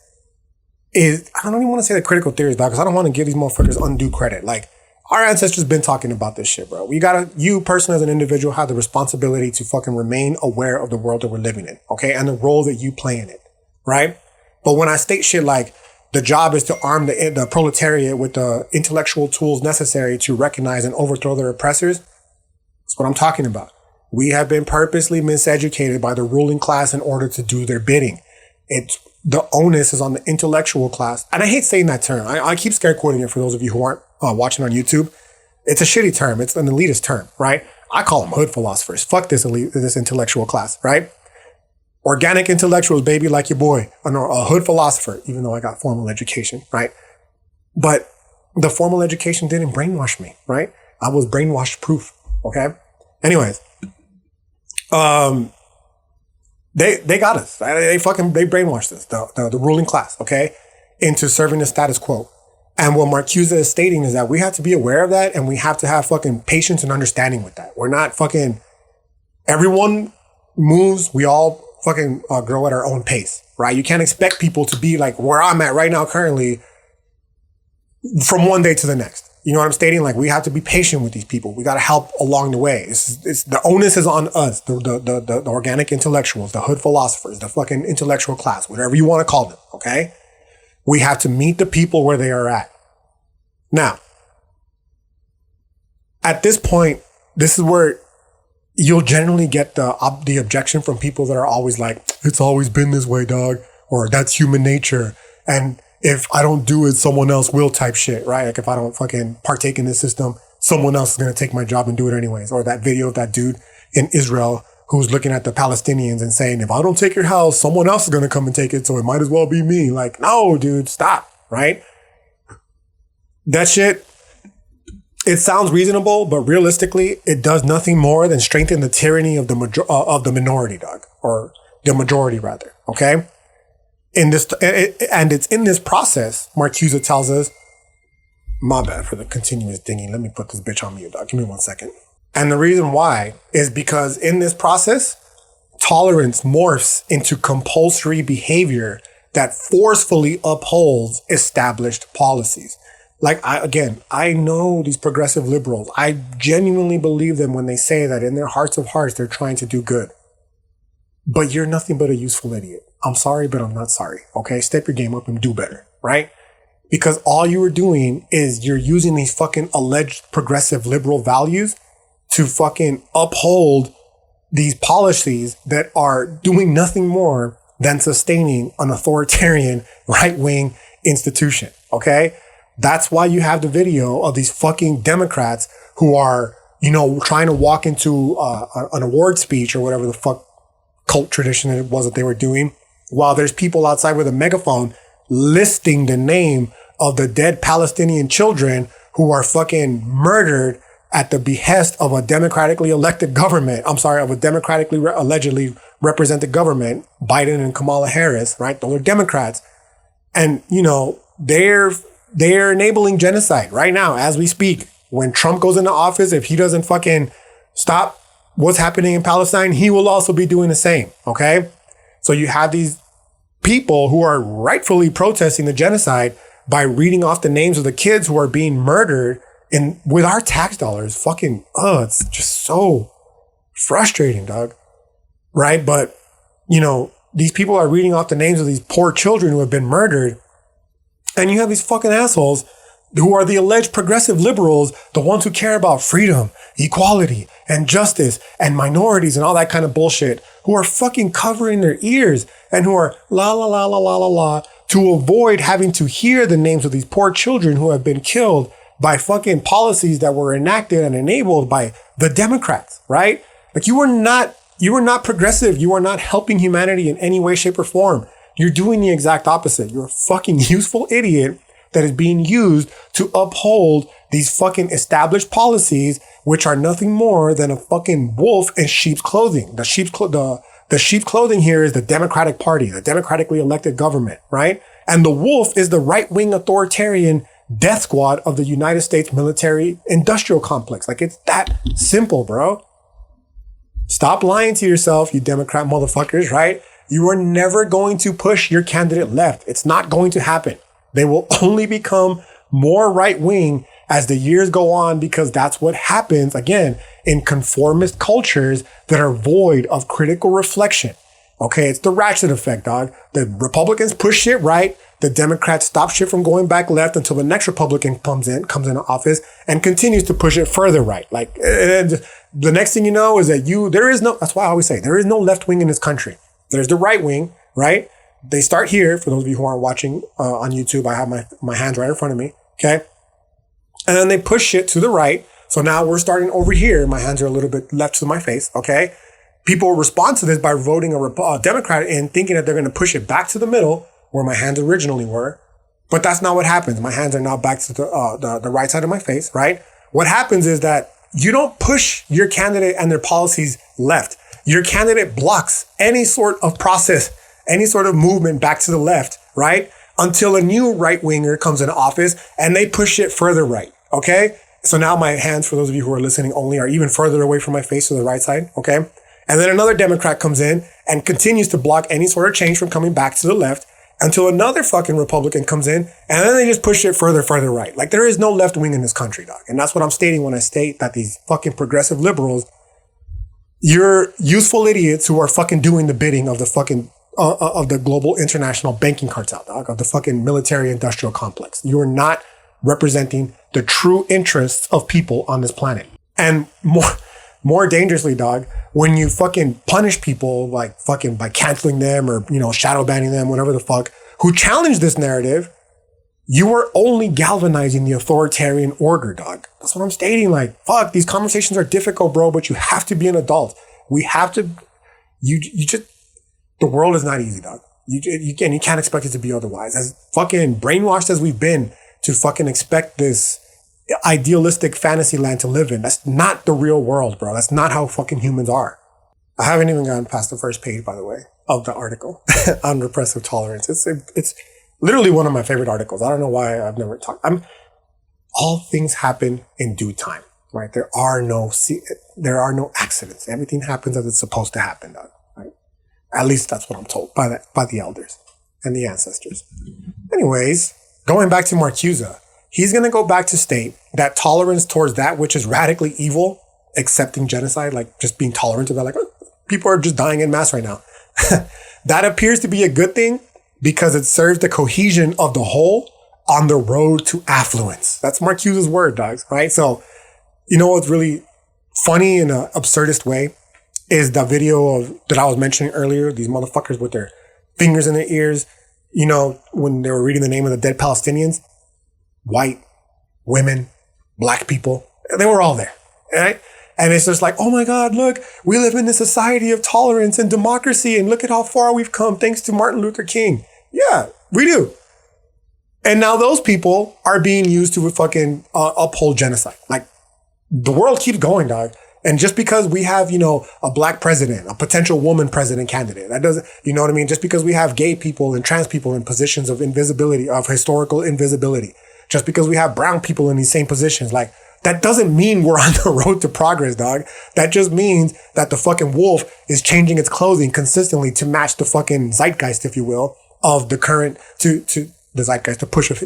is, I don't even want to say the critical theorist, dog, because I don't want to give these motherfuckers undue credit. Like, our ancestors been talking about this shit, bro. You personally as an individual have the responsibility to fucking remain aware of the world that we're living in, okay? And the role that you play in it, right? But when I state shit like, the job is to arm the proletariat with the intellectual tools necessary to recognize and overthrow their oppressors. That's what I'm talking about. We have been purposely miseducated by the ruling class in order to do their bidding. The onus is on the intellectual class. And I hate saying that term. I keep scare quoting it for those of you who aren't watching on YouTube. It's a shitty term. It's an elitist term, right? I call them hood philosophers. Fuck this intellectual class, right? Organic intellectuals, baby, like your boy, a hood philosopher, even though I got formal education, right? But the formal education didn't brainwash me, right? I was brainwashed proof, okay? Anyways, they got us. They brainwashed us, the ruling class, okay, into serving the status quo. And what Marcuse is stating is that we have to be aware of that, and we have to have fucking patience and understanding with that. We're not fucking, everyone moves, we all fucking grow at our own pace, right? You can't expect people to be like where I'm at right now currently from one day to the next. You know what I'm stating? Like, we have to be patient with these people. We got to help along the way. It's the onus is on us, the organic intellectuals, the hood philosophers, the fucking intellectual class, whatever you want to call them, okay? We have to meet the people where they are at. Now, at this point, this is where you'll generally get the objection from people that are always like, it's always been this way, dog, or that's human nature. And if I don't do it, someone else will type shit, right? Like, if I don't fucking partake in this system, someone else is going to take my job and do it anyways. Or that video of that dude in Israel who's looking at the Palestinians and saying, if I don't take your house, someone else is going to come and take it. So it might as well be me. Like, no, dude, stop, right? That shit, it sounds reasonable, but realistically, it does nothing more than strengthen the tyranny of the minority, dog, or the majority rather. Okay, and it's in this process. Marcuse tells us, my bad for the continuous dinging. Let me put this bitch on mute, dog. Give me 1 second. And the reason why is because in this process, tolerance morphs into compulsory behavior that forcefully upholds established policies. Like, I know these progressive liberals. I genuinely believe them when they say that in their hearts of hearts, they're trying to do good. But you're nothing but a useful idiot. I'm sorry, but I'm not sorry. Okay? Step your game up and do better, right? Because all you were doing is you're using these fucking alleged progressive liberal values to fucking uphold these policies that are doing nothing more than sustaining an authoritarian right-wing institution. Okay? That's why you have the video of these fucking Democrats who are, trying to walk into an award speech or whatever the fuck cult tradition it was that they were doing, while there's people outside with a megaphone listing the name of the dead Palestinian children who are fucking murdered at the behest of a democratically elected government. I'm sorry, of a democratically allegedly represented government, Biden and Kamala Harris, right? Those are Democrats. And, they're enabling genocide right now as we speak. When Trump goes into office, if he doesn't fucking stop what's happening in Palestine, he will also be doing the same. Okay. So you have these people who are rightfully protesting the genocide by reading off the names of the kids who are being murdered with our tax dollars. Fucking, it's just so frustrating, dog. Right? But, these people are reading off the names of these poor children who have been murdered. And you have these fucking assholes who are the alleged progressive liberals, the ones who care about freedom, equality, and justice, and minorities, and all that kind of bullshit, who are fucking covering their ears and who are la la la la la la la to avoid having to hear the names of these poor children who have been killed by fucking policies that were enacted and enabled by the Democrats, right? Like you are not progressive. You are not helping humanity in any way, shape, or form. You're doing the exact opposite. You're a fucking useful idiot that is being used to uphold these fucking established policies, which are nothing more than a fucking wolf in sheep's clothing. The sheep's clothing here is the Democratic Party, the democratically elected government, right? And the wolf is the right-wing authoritarian death squad of the United States military industrial complex. Like it's that simple, bro. Stop lying to yourself, you Democrat motherfuckers, right? You are never going to push your candidate left. It's not going to happen. They will only become more right-wing as the years go on, because that's what happens, again, in conformist cultures that are void of critical reflection. Okay, it's the ratchet effect, dog. The Republicans push shit right. The Democrats stop shit from going back left until the next Republican comes into office and continues to push it further right. Like, the next thing you know is that that's why I always say, there is no left wing in this country. There's the right wing, right? They start here. For those of you who aren't watching on YouTube, I have my hands right in front of me. Okay. And then they push shit to the right. So now we're starting over here. My hands are a little bit left to my face. Okay. People respond to this by voting a Democrat in, thinking that they're going to push it back to the middle where my hands originally were. But that's not what happens. My hands are now back to the right side of my face, right? What happens is that you don't push your candidate and their policies left. Your candidate blocks any sort of process, any sort of movement back to the left, right? Until a new right-winger comes into office and they push it further right, okay? So now my hands, for those of you who are listening only, are even further away from my face to the right side, okay? And then another Democrat comes in and continues to block any sort of change from coming back to the left until another fucking Republican comes in, and then they just push it further right. Like, there is no left wing in this country, dog. And that's what I'm stating when I state that these fucking progressive liberals, you're useful idiots who are fucking doing the bidding of the fucking of the global international banking cartel, dog, of the fucking military industrial complex. You are not representing the true interests of people on this planet. And more dangerously, dog, when you fucking punish people like fucking by canceling them or, shadow banning them, whatever the fuck, who challenge this narrative, you are only galvanizing the authoritarian order, dog. That's what I'm stating. Like, fuck, these conversations are difficult, bro, but you have to be an adult. We have to, the world is not easy, dog. You can't expect it to be otherwise. As fucking brainwashed as we've been to fucking expect this idealistic fantasy land to live in, that's not the real world, bro. That's not how fucking humans are. I haven't even gotten past the first page, by the way, of the article on repressive tolerance. It's literally one of my favorite articles. I don't know why I've never talked. All things happen in due time, right? There are no accidents. Everything happens as it's supposed to happen, dog. Right? At least that's what I'm told by the elders and the ancestors. Anyways, going back to Marcuse, he's going to go back to state that tolerance towards that which is radically evil, accepting genocide, like just being tolerant of that, like, people are just dying en masse right now. That appears to be a good thing because it serves the cohesion of the whole on the road to affluence. That's Marcuse's word, dogs, right? So, you know what's really funny in an absurdist way is the video that I was mentioning earlier, these motherfuckers with their fingers in their ears, when they were reading the name of the dead Palestinians. White, women, black people, they were all there, right? And it's just like, oh my God, look, we live in a society of tolerance and democracy, and look at how far we've come thanks to Martin Luther King. Yeah, we do. And now those people are being used to fucking uphold genocide. Like, the world keeps going, dog. And just because we have, a black president, a potential woman president candidate, that doesn't, you know what I mean? Just because we have gay people and trans people in positions of invisibility, of historical invisibility, just because we have brown people in these same positions, like, that doesn't mean we're on the road to progress, dog. That just means that the fucking wolf is changing its clothing consistently to match the fucking zeitgeist, if you will, of the current, to the zeitgeist, the push of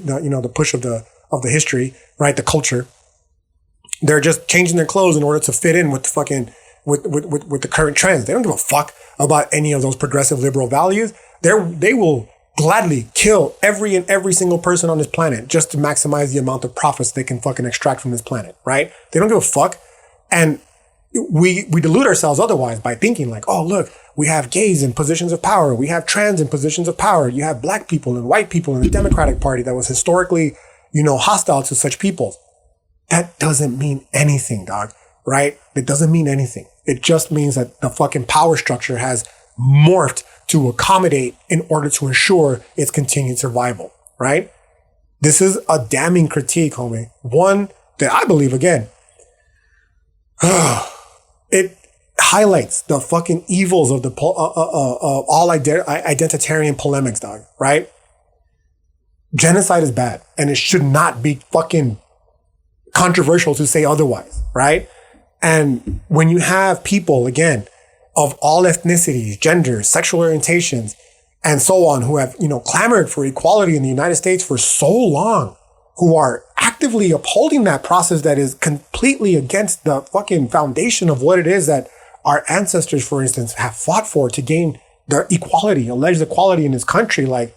the history, right? The culture. They're just changing their clothes in order to fit in with the fucking with the current trends. They don't give a fuck about any of those progressive liberal values. They will gladly kill every single person on this planet just to maximize the amount of profits they can fucking extract from this planet, right? They don't give a fuck. And we delude ourselves otherwise by thinking like, oh, look, we have gays in positions of power. We have trans in positions of power. You have black people and white people in the Democratic Party that was historically, hostile to such people. That doesn't mean anything, dog, right? It doesn't mean anything. It just means that the fucking power structure has morphed to accommodate in order to ensure its continued survival, right? This is a damning critique, homie. One that I believe, again, it highlights the fucking evils of the all identitarian polemics, dog, right? Genocide is bad, and it should not be fucking controversial to say otherwise, right? And when you have people, again, of all ethnicities, genders, sexual orientations, and so on, who have, clamored for equality in the United States for so long, who are actively upholding that process that is completely against the fucking foundation of what it is that our ancestors, for instance, have fought for to gain their equality, alleged equality in this country, like,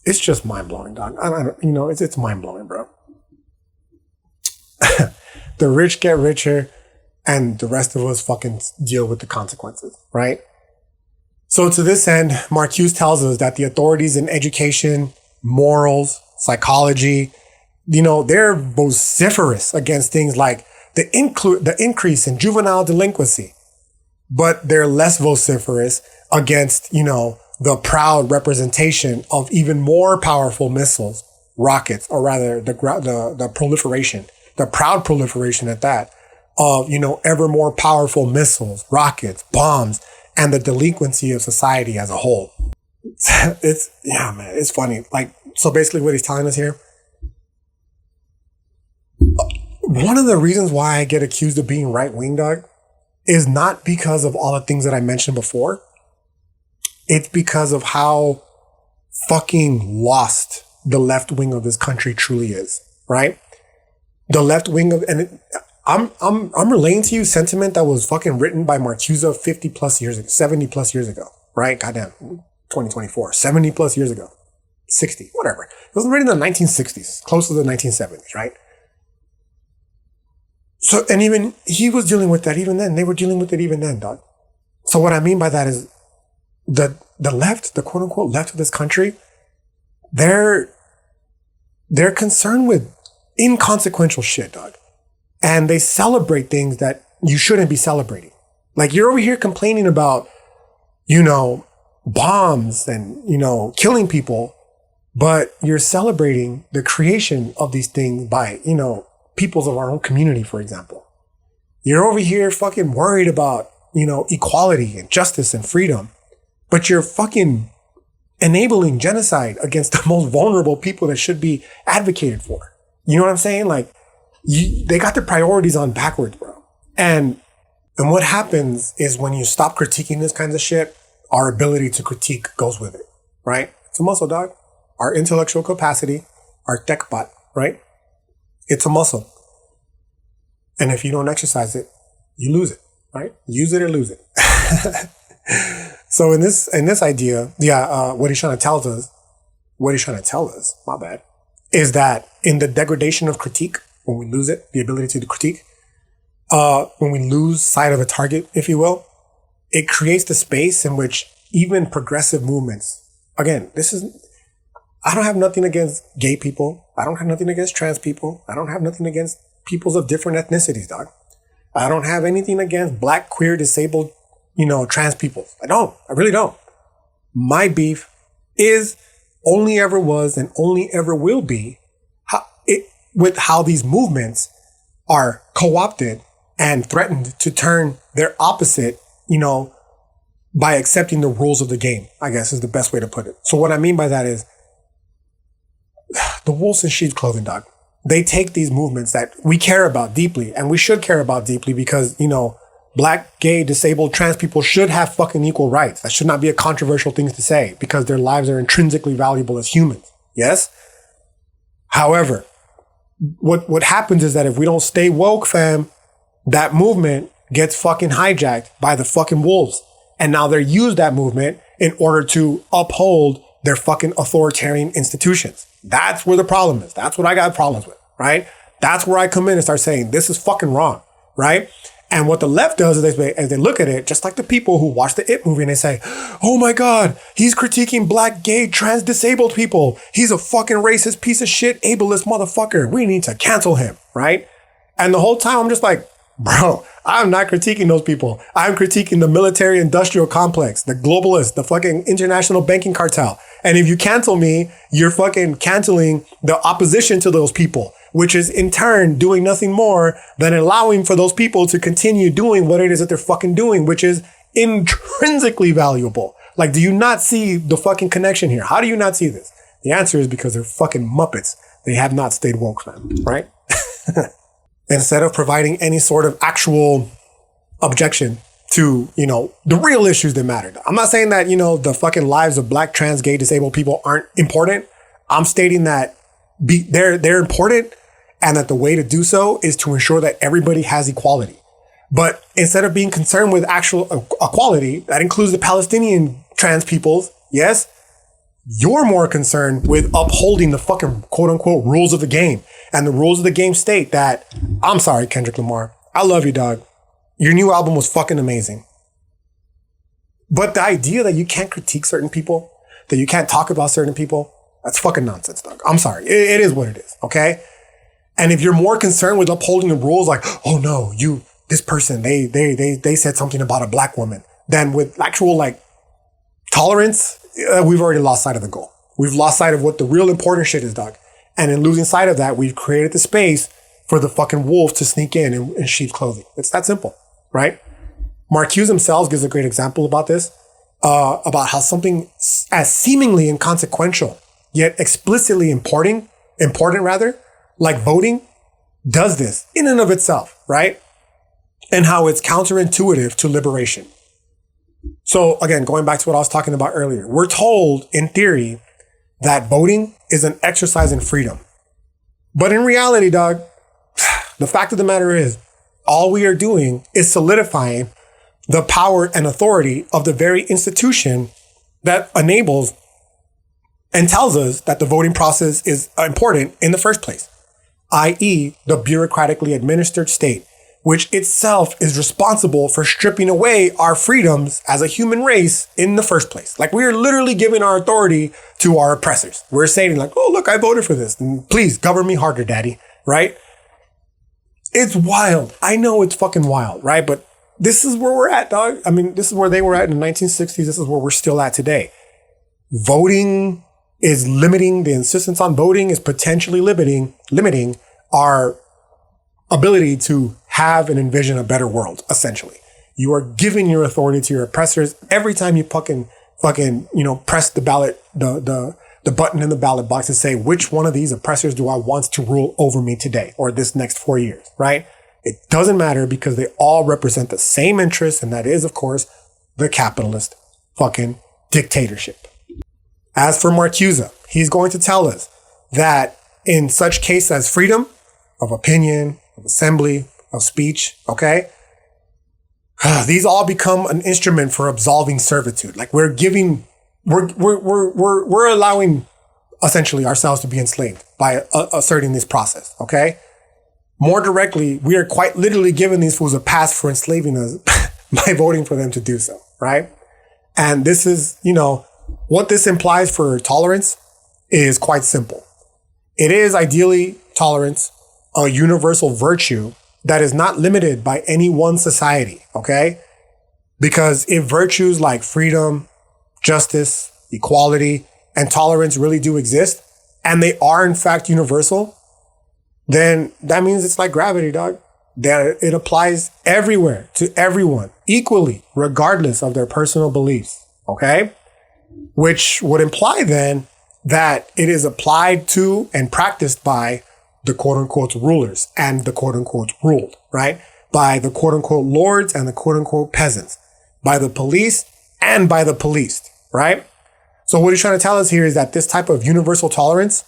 it's just mind-blowing, dog. It's mind-blowing, bro. The rich get richer, and the rest of us fucking deal with the consequences, right? So to this end, Marcuse tells us that the authorities in education, morals, psychology, they're vociferous against things like the increase in juvenile delinquency, but they're less vociferous against, the proud representation of even more powerful missiles, rockets, or rather the proliferation, the proud proliferation at that, of, ever more powerful missiles, rockets, bombs, and the delinquency of society as a whole. It's funny. Like, so basically what he's telling us here, one of the reasons why I get accused of being right-wing, dog, is not because of all the things that I mentioned before. It's because of how fucking lost the left wing of this country truly is, right? The left wing of, I'm relaying to you sentiment that was fucking written by Marcuse 50 plus years ago, 70 plus years ago, right? Goddamn, 2024, 70 plus years ago, 60, whatever. It was written in the 1960s, close to the 1970s, right? So, and even he was dealing with that even then. They were dealing with it even then, dog. So what I mean by that is the left, the quote unquote left of this country, they're concerned with inconsequential shit, dog. And they celebrate things that you shouldn't be celebrating. Like, you're over here complaining about, bombs and, killing people, but you're celebrating the creation of these things by, peoples of our own community, for example. You're over here fucking worried about, equality and justice and freedom, but you're fucking enabling genocide against the most vulnerable people that should be advocated for. You know what I'm saying? Like, they got their priorities on backwards, bro. And what happens is when you stop critiquing this kinds of shit, our ability to critique goes with it, right? It's a muscle, dog. Our intellectual capacity, our tech bot, right? It's a muscle. And if you don't exercise it, you lose it, right? Use it or lose it. So in this idea, what he's trying to tell us, my bad, is that in the degradation of critique, when we lose it, the ability to critique, when we lose sight of a target, if you will, it creates the space in which even progressive movements, again, I don't have nothing against gay people. I don't have nothing against trans people. I don't have nothing against peoples of different ethnicities, dog. I don't have anything against black, queer, disabled, trans people. I really don't. My beef is only ever was and only ever will be with how these movements are co-opted and threatened to turn their opposite, by accepting the rules of the game, I guess is the best way to put it. So what I mean by that is the wolves in sheep's clothing, dog. They take these movements that we care about deeply and we should care about deeply because, black, gay, disabled, trans people should have fucking equal rights. That should not be a controversial thing to say because their lives are intrinsically valuable as humans. Yes? However, what happens is that if we don't stay woke, fam, that movement gets fucking hijacked by the fucking wolves. And now they use that movement in order to uphold their fucking authoritarian institutions. That's where the problem is. That's what I got problems with, right? That's where I come in and start saying, this is fucking wrong, right? And what the left does is they look at it, just like the people who watch the It movie and they say, oh my God, he's critiquing black, gay, trans, disabled people. He's a fucking racist piece of shit, ableist motherfucker. We need to cancel him, right? And the whole time I'm just like, bro, I'm not critiquing those people. I'm critiquing the military industrial complex, the globalists, the fucking international banking cartel. And if you cancel me, you're fucking canceling the opposition to those people, which is in turn doing nothing more than allowing for those people to continue doing what it is that they're fucking doing, which is intrinsically valuable. Like, do you not see the fucking connection here? How do you not see this? The answer is because they're fucking Muppets. They have not stayed woke, man, right? Instead of providing any sort of actual objection to, the real issues that matter. I'm not saying that, the fucking lives of black, trans, gay, disabled people aren't important. I'm stating that they're important and that the way to do so is to ensure that everybody has equality. But instead of being concerned with actual equality, that includes the Palestinian trans peoples, yes, you're more concerned with upholding the fucking quote unquote rules of the game. And the rules of the game state that, I'm sorry, Kendrick Lamar, I love you, dog. Your new album was fucking amazing. But the idea that you can't critique certain people, that you can't talk about certain people, that's fucking nonsense, dog. I'm sorry. It is what it is, okay? And if you're more concerned with upholding the rules, like, oh no, this person, they said something about a black woman, than with actual like tolerance, we've already lost sight of the goal. We've lost sight of what the real important shit is, dog. And in losing sight of that, we've created the space for the fucking wolves to sneak in sheep's clothing. It's that simple, right? Marcuse himself gives a great example about this, about how something as seemingly inconsequential, yet explicitly important, like voting, does this in and of itself, right? And how it's counterintuitive to liberation. So again, going back to what I was talking about earlier, we're told in theory that voting is an exercise in freedom. But in reality, dog, the fact of the matter is, all we are doing is solidifying the power and authority of the very institution that enables and tells us that the voting process is important in the first place, i.e. the bureaucratically administered state, which itself is responsible for stripping away our freedoms as a human race in the first place. Like, we are literally giving our authority to our oppressors. We're saying like, oh, look, I voted for this. And please govern me harder, daddy. Right? It's wild. I know it's fucking wild, right? But this is where we're at, dog. I mean, this is where they were at in the 1960s. This is where we're still at today. Voting is limiting. The insistence on voting is potentially limiting our ability to have and envision a better world, essentially. You are giving your authority to your oppressors every time you fucking, press the ballot, the button in the ballot box and say, which one of these oppressors do I want to rule over me today or this next 4 years, right? It doesn't matter because they all represent the same interest, and that is, of course, the capitalist fucking dictatorship. As for Marcuse, he's going to tell us that in such case as freedom of opinion, of assembly, of speech, okay? These all become an instrument for absolving servitude. Like, we're allowing essentially ourselves to be enslaved by asserting this process, okay? More directly, we are quite literally giving these fools a pass for enslaving us by voting for them to do so, right? And this is, what this implies for tolerance is quite simple. It is ideally tolerance, a universal virtue that is not limited by any one society, okay? Because if virtues like freedom, justice, equality, and tolerance really do exist, and they are in fact universal, then that means it's like gravity, dog. That it applies everywhere to everyone equally, regardless of their personal beliefs, okay? Which would imply then that it is applied to and practiced by the quote unquote rulers and the quote unquote ruled, right? by the quote unquote lords and the quote unquote peasants, by the police and by the policed, right? So what he's trying to tell us here is that this type of universal tolerance,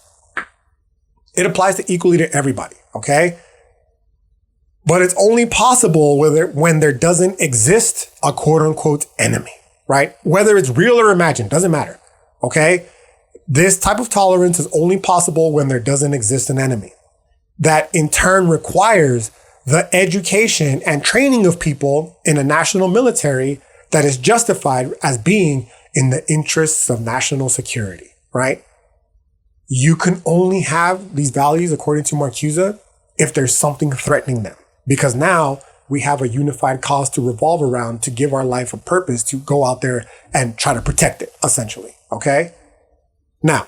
it applies to equally to everybody, okay? But it's only possible when there doesn't exist a quote unquote enemy, right? Whether it's real or imagined, doesn't matter, okay? This type of tolerance is only possible when there doesn't exist an enemy. That in turn requires the education and training of people in a national military that is justified as being in the interests of national security, right? You can only have these values, according to Marcuse, if there's something threatening them. Because now we have a unified cause to revolve around, to give our life a purpose, to go out there and try to protect it, essentially, okay? Now,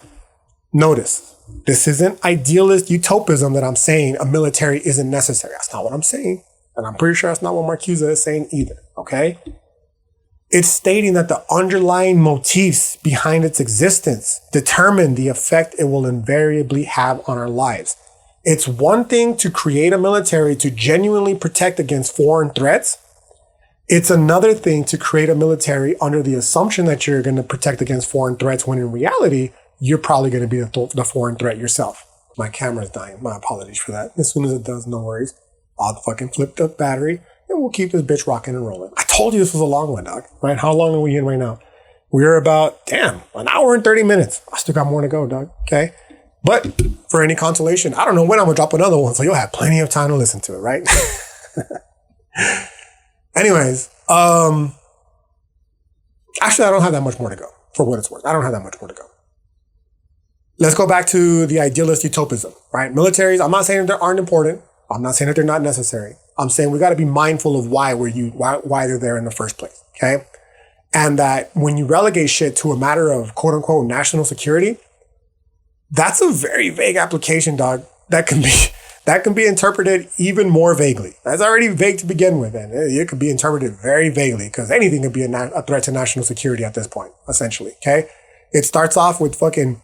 notice, this isn't idealist utopism that I'm saying a military isn't necessary. That's not what I'm saying. And I'm pretty sure that's not what Marcuse is saying either, okay? It's stating that the underlying motifs behind its existence determine the effect it will invariably have on our lives. It's one thing to create a military to genuinely protect against foreign threats. It's another thing to create a military under the assumption that you're going to protect against foreign threats when in reality, you're probably going to be the foreign threat yourself. My camera's dying. My apologies for that. As soon as it does, no worries. I'll fucking flip the battery and we'll keep this bitch rocking and rolling. I told you this was a long one, dog. Right? How long are we in right now? We're about, an hour and 30 minutes. I still got more to go, dog. Okay. But for any consolation, I don't know when I'm going to drop another one. So you'll have plenty of time to listen to it, right? Anyways, actually, I don't have that much more to go for what it's worth. I don't have that much more to go. Let's go back to the idealist utopism, right? Militaries, I'm not saying that they aren't important. I'm not saying that they're not necessary. I'm saying we got to be mindful of why they're there in the first place, okay? And that when you relegate shit to a matter of quote unquote national security, that's a very vague application, dog. That can be interpreted even more vaguely. That's already vague to begin with, and it could be interpreted very vaguely because anything could be a threat to national security at this point, essentially, okay? It starts off with fucking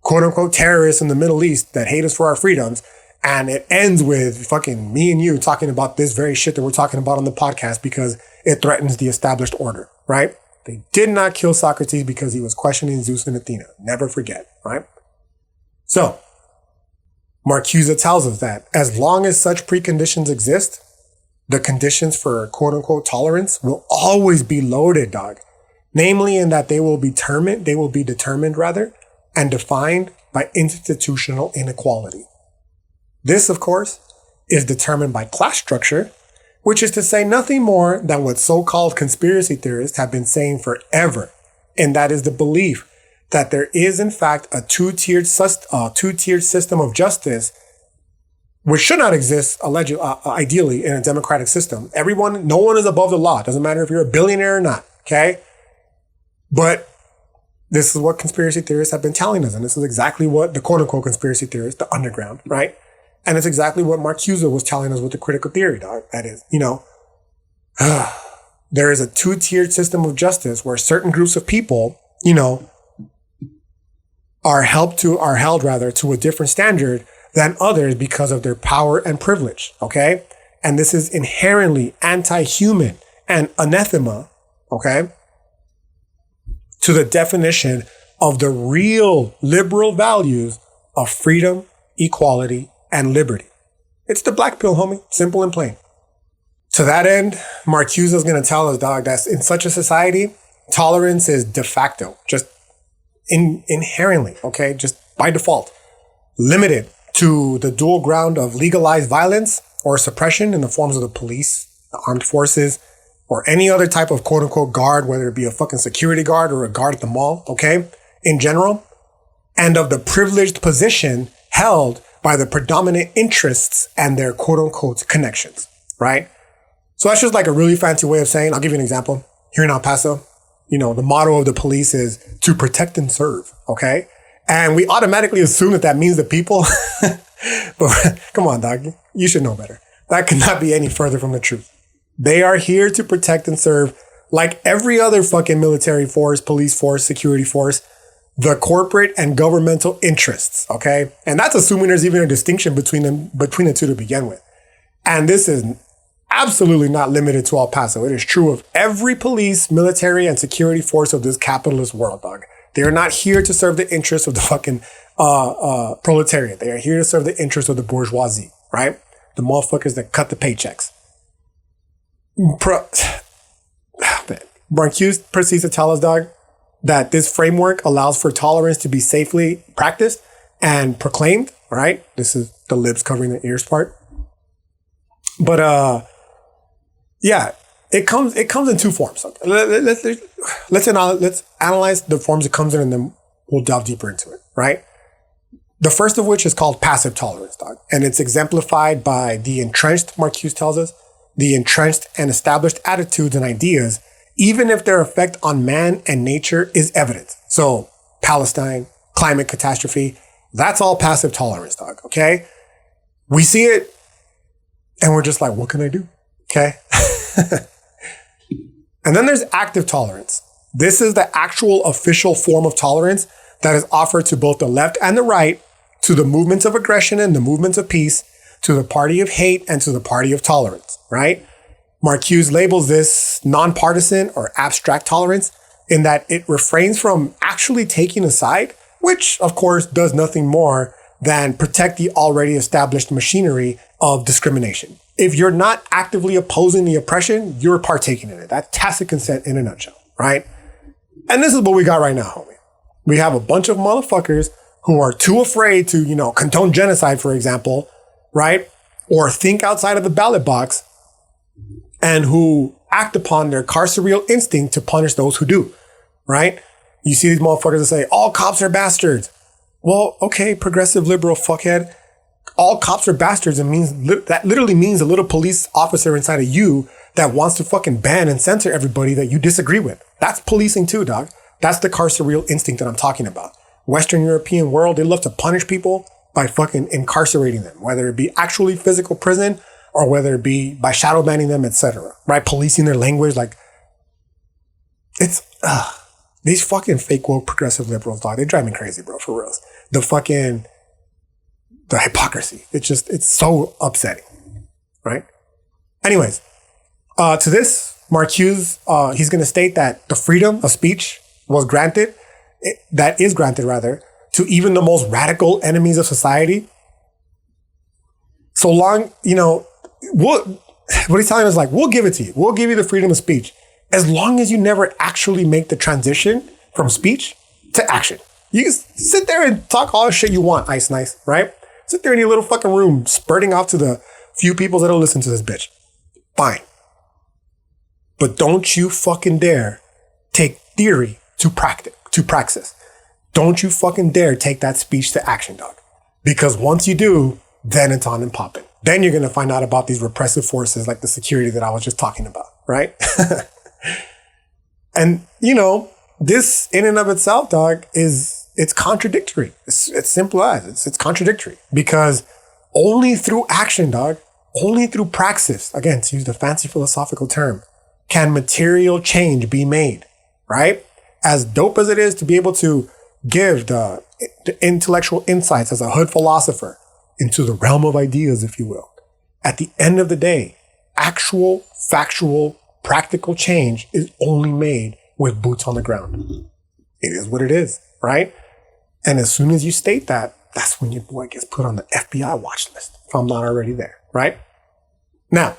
quote unquote terrorists in the Middle East that hate us for our freedoms. And it ends with fucking me and you talking about this very shit that we're talking about on the podcast because it threatens the established order, right? They did not kill Socrates because he was questioning Zeus and Athena. Never forget, right? So, Marcuse tells us that as long as such preconditions exist, the conditions for quote unquote tolerance will always be loaded, dog. Namely in that they will be determined and defined by institutional inequality. This, of course, is determined by class structure, which is to say nothing more than what so-called conspiracy theorists have been saying forever. And that is the belief that there is, in fact, a two-tiered system of justice, which should not exist, ideally, in a democratic system. No one is above the law. It doesn't matter if you're a billionaire or not, okay? But this is what conspiracy theorists have been telling us. And this is exactly what the quote-unquote conspiracy theorists, the underground, right? And it's exactly what Marcuse was telling us with the critical theory, dog. That is, there is a two-tiered system of justice where certain groups of people, are held to a different standard than others because of their power and privilege, okay? And this is inherently anti-human and anathema, okay, to the definition of the real liberal values of freedom, equality, and liberty. It's the black pill, homie. Simple and plain. To that end, Marcuse is going to tell us, dog, that in such a society, tolerance is de facto, just inherently, okay, just by default, limited to the dual ground of legalized violence or suppression in the forms of the police, the armed forces, or any other type of quote unquote guard, whether it be a fucking security guard or a guard at the mall, okay, in general, and of the privileged position held by the predominant interests and their quote unquote connections, right? So that's just like a really fancy way of saying, I'll give you an example. Here in El Paso, the motto of the police is to protect and serve, okay? And we automatically assume that means the people. But come on, dog, you should know better. That could not be any further from the truth. They are here to protect and serve, like every other fucking military force, police force, security force, the corporate and governmental interests, okay? And that's assuming there's even a distinction between the two to begin with. And this is absolutely not limited to El Paso. It is true of every police, military, and security force of this capitalist world, dog. They are not here to serve the interests of the fucking proletariat. They are here to serve the interests of the bourgeoisie, right? The motherfuckers that cut the paychecks. Marcuse proceeds to tell us, dog, that this framework allows for tolerance to be safely practiced and proclaimed, right? This is the lips covering the ears part. But yeah, it comes in two forms. Let's analyze the forms it comes in, and then we'll delve deeper into it, right? The first of which is called passive tolerance, dog. And it's exemplified by the entrenched, Marcuse tells us, the entrenched and established attitudes and ideas, even if their effect on man and nature is evident. So Palestine, climate catastrophe, that's all passive tolerance, dog, okay? We see it and we're just like, what can I do? Okay. And then there's active tolerance. This is the actual official form of tolerance that is offered to both the left and the right, to the movements of aggression and the movements of peace, to the party of hate and to the party of tolerance, right? Marcuse labels this nonpartisan or abstract tolerance in that it refrains from actually taking a side, which of course does nothing more than protect the already established machinery of discrimination. If you're not actively opposing the oppression, you're partaking in it. That's tacit consent in a nutshell, right? And this is what we got right now, homie. We have a bunch of motherfuckers who are too afraid to, condone genocide, for example, right? Or think outside of the ballot box, and who act upon their carceral instinct to punish those who do, right? You see these motherfuckers that say, all cops are bastards. Well, okay, progressive liberal fuckhead. All cops are bastards. That literally means a little police officer inside of you that wants to fucking ban and censor everybody that you disagree with. That's policing too, dog. That's the carceral instinct that I'm talking about. Western European world, they love to punish people by fucking incarcerating them, whether it be actually physical prison or whether it be by shadow banning them, etc. Right? Policing their language. Like, it's, these fucking fake woke progressive liberals, dog, they drive me crazy, bro, for reals. The hypocrisy. It's so upsetting, right? Anyways, to this, Marcuse, he's going to state that the freedom of speech is granted to even the most radical enemies of society. So long, what he's telling us, like, we'll give it to you. We'll give you the freedom of speech as long as you never actually make the transition from speech to action. You can sit there and talk all the shit you want, Ice Nice, right? Sit there in your little fucking room, spurting off to the few people that'll listen to this bitch. Fine. But don't you fucking dare take theory to praxis. Don't you fucking dare take that speech to action, dog. Because once you do, then it's on and popping. Then you're going to find out about these repressive forces like the security that I was just talking about, right? And, this in and of itself, dog, it's contradictory. It's simple as it's contradictory, because only through action, dog, only through praxis, again, to use the fancy philosophical term, can material change be made, right? As dope as it is to be able to give the intellectual insights as a hood philosopher into the realm of ideas, if you will, at the end of the day, actual, factual, practical change is only made with boots on the ground. It is what it is, right? And as soon as you state that, that's when your boy gets put on the FBI watch list, if I'm not already there, right? Now,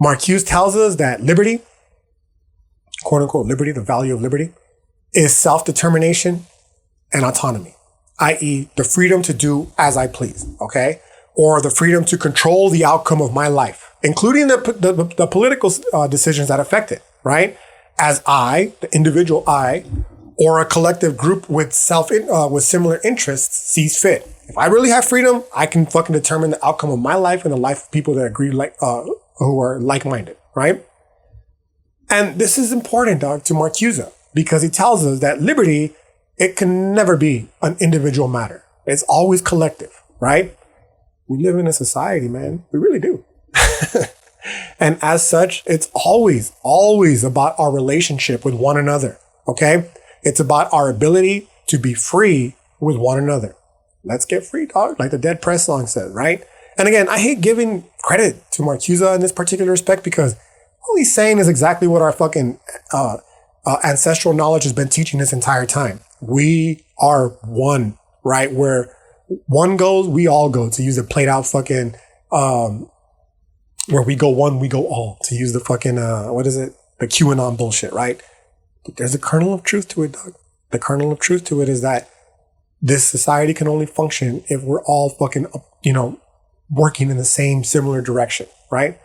Marcuse tells us that liberty, quote unquote liberty, the value of liberty, is self-determination and autonomy, i.e. the freedom to do as I please, okay? Or the freedom to control the outcome of my life, including the political decisions that affect it, right? As I, the individual I, or a collective group with similar interests sees fit. If I really have freedom, I can fucking determine the outcome of my life and the life of people that agree, who are like-minded, right? And this is important, dog, to Marcuse, because he tells us that liberty, it can never be an individual matter. It's always collective, right? We live in a society, man. We really do. And as such, it's always, always about our relationship with one another, okay? It's about our ability to be free with one another. Let's get free, dog, like the Dead Press song says, right? And again, I hate giving credit to Marcuse in this particular respect, because all he's saying is exactly what our fucking ancestral knowledge has been teaching this entire time. We are one, right? Where one goes, we all go, to use the played out fucking, where we go one, we go all, to use the fucking, what is it? The QAnon bullshit, right? But there's a kernel of truth to it, Doug. The kernel of truth to it is that this society can only function if we're all fucking, working in the same similar direction, right?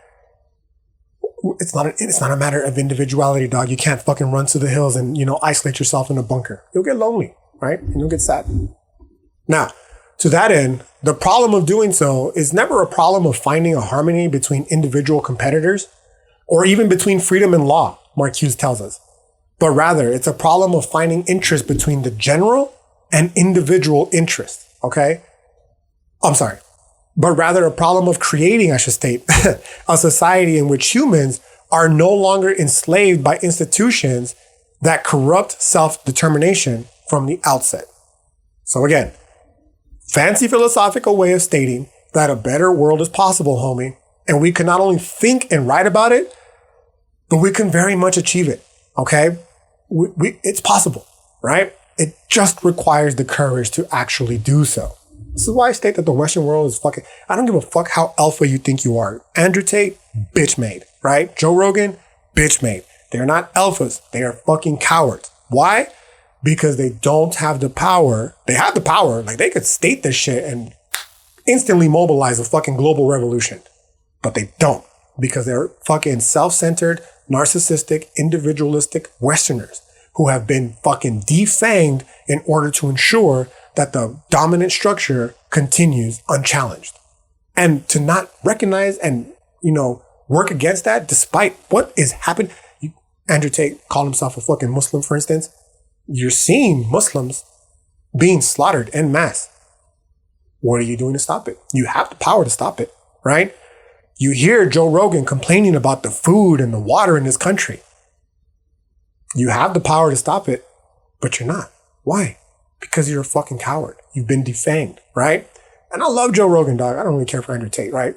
It's not a matter of individuality, dog. You can't fucking run to the hills and, isolate yourself in a bunker. You'll get lonely, right? And you'll get sad. Now, to that end, the problem of doing so is never a problem of finding a harmony between individual competitors or even between freedom and law, Marcuse tells us. But rather, it's a problem of finding interest between the general and individual interest, okay? I'm sorry. But rather a problem of creating, I should state, a society in which humans are no longer enslaved by institutions that corrupt self-determination from the outset. So again, fancy philosophical way of stating that a better world is possible, homie. And we can not only think and write about it, but we can very much achieve it, okay? It's possible, right? It just requires the courage to actually do so. This is why I state that the Western world is fucking, I don't give a fuck how alpha you think you are. Andrew Tate, bitch made, right? Joe Rogan, bitch made. They're not alphas. They are fucking cowards. Why? Because they don't have the power. They have the power. Like, they could state this shit and instantly mobilize a fucking global revolution. But they don't, because they're fucking self-centered, narcissistic, individualistic Westerners who have been fucking defanged in order to ensure that the dominant structure continues unchallenged. And to not recognize and, work against that despite what is happening. Andrew Tate called himself a fucking Muslim, for instance. You're seeing Muslims being slaughtered en masse. What are you doing to stop it? You have the power to stop it, right? You hear Joe Rogan complaining about the food and the water in this country. You have the power to stop it, but you're not. Why? Because you're a fucking coward. You've been defanged, right? And I love Joe Rogan, dog. I don't really care for Andrew Tate, right?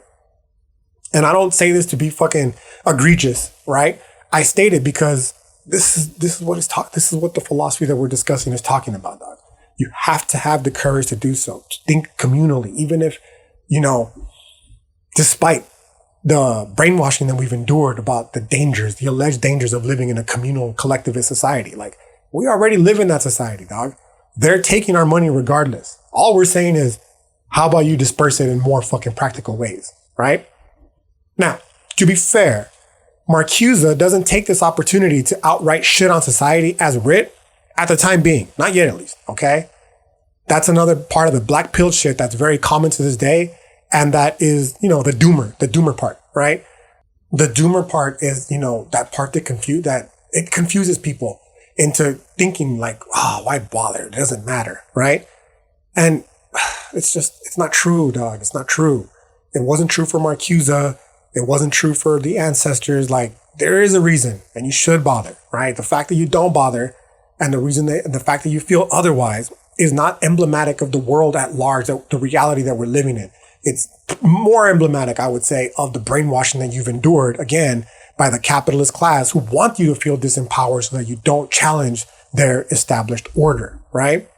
And I don't say this to be fucking egregious, right? I state it because this is what it's this is what the philosophy that we're discussing is talking about, dog. You have to have the courage to do so. To think communally, even if, despite the brainwashing that we've endured about the dangers, the alleged dangers of living in a communal collectivist society. Like, we already live in that society, dog. They're taking our money regardless. All we're saying is, how about you disperse it in more fucking practical ways, right? Now, to be fair, Marcuse doesn't take this opportunity to outright shit on society as writ at the time being. Not yet, at least, okay? That's another part of the black pill shit that's very common to this day. And that is, the doomer part, right? The doomer part is, that part that it confuses people into thinking like, why bother? It doesn't matter, right? And it's not true, dog. It's not true. It wasn't true for Marcuse. It wasn't true for the ancestors. Like, there is a reason, and you should bother, right? The fact that you don't bother and the fact that you feel otherwise is not emblematic of the world at large, the reality that we're living in. It's more emblematic, I would say, of the brainwashing that you've endured, again, by the capitalist class who want you to feel disempowered so that you don't challenge their established order, right?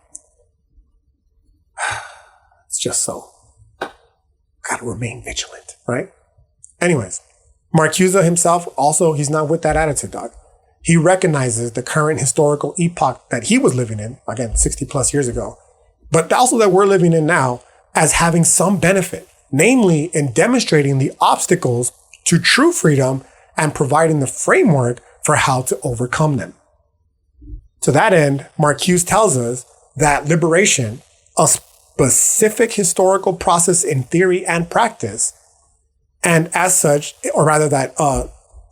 It's just so. Gotta remain vigilant, right? Anyways, Marcuse himself, also, he's not with that attitude, dog. He recognizes the current historical epoch that he was living in, again, 60 plus years ago, but also that we're living in now, as having some benefit, namely in demonstrating the obstacles to true freedom and providing the framework for how to overcome them. To that end, Marcuse tells us that liberation, a specific historical process in theory and practice, and as such, or rather that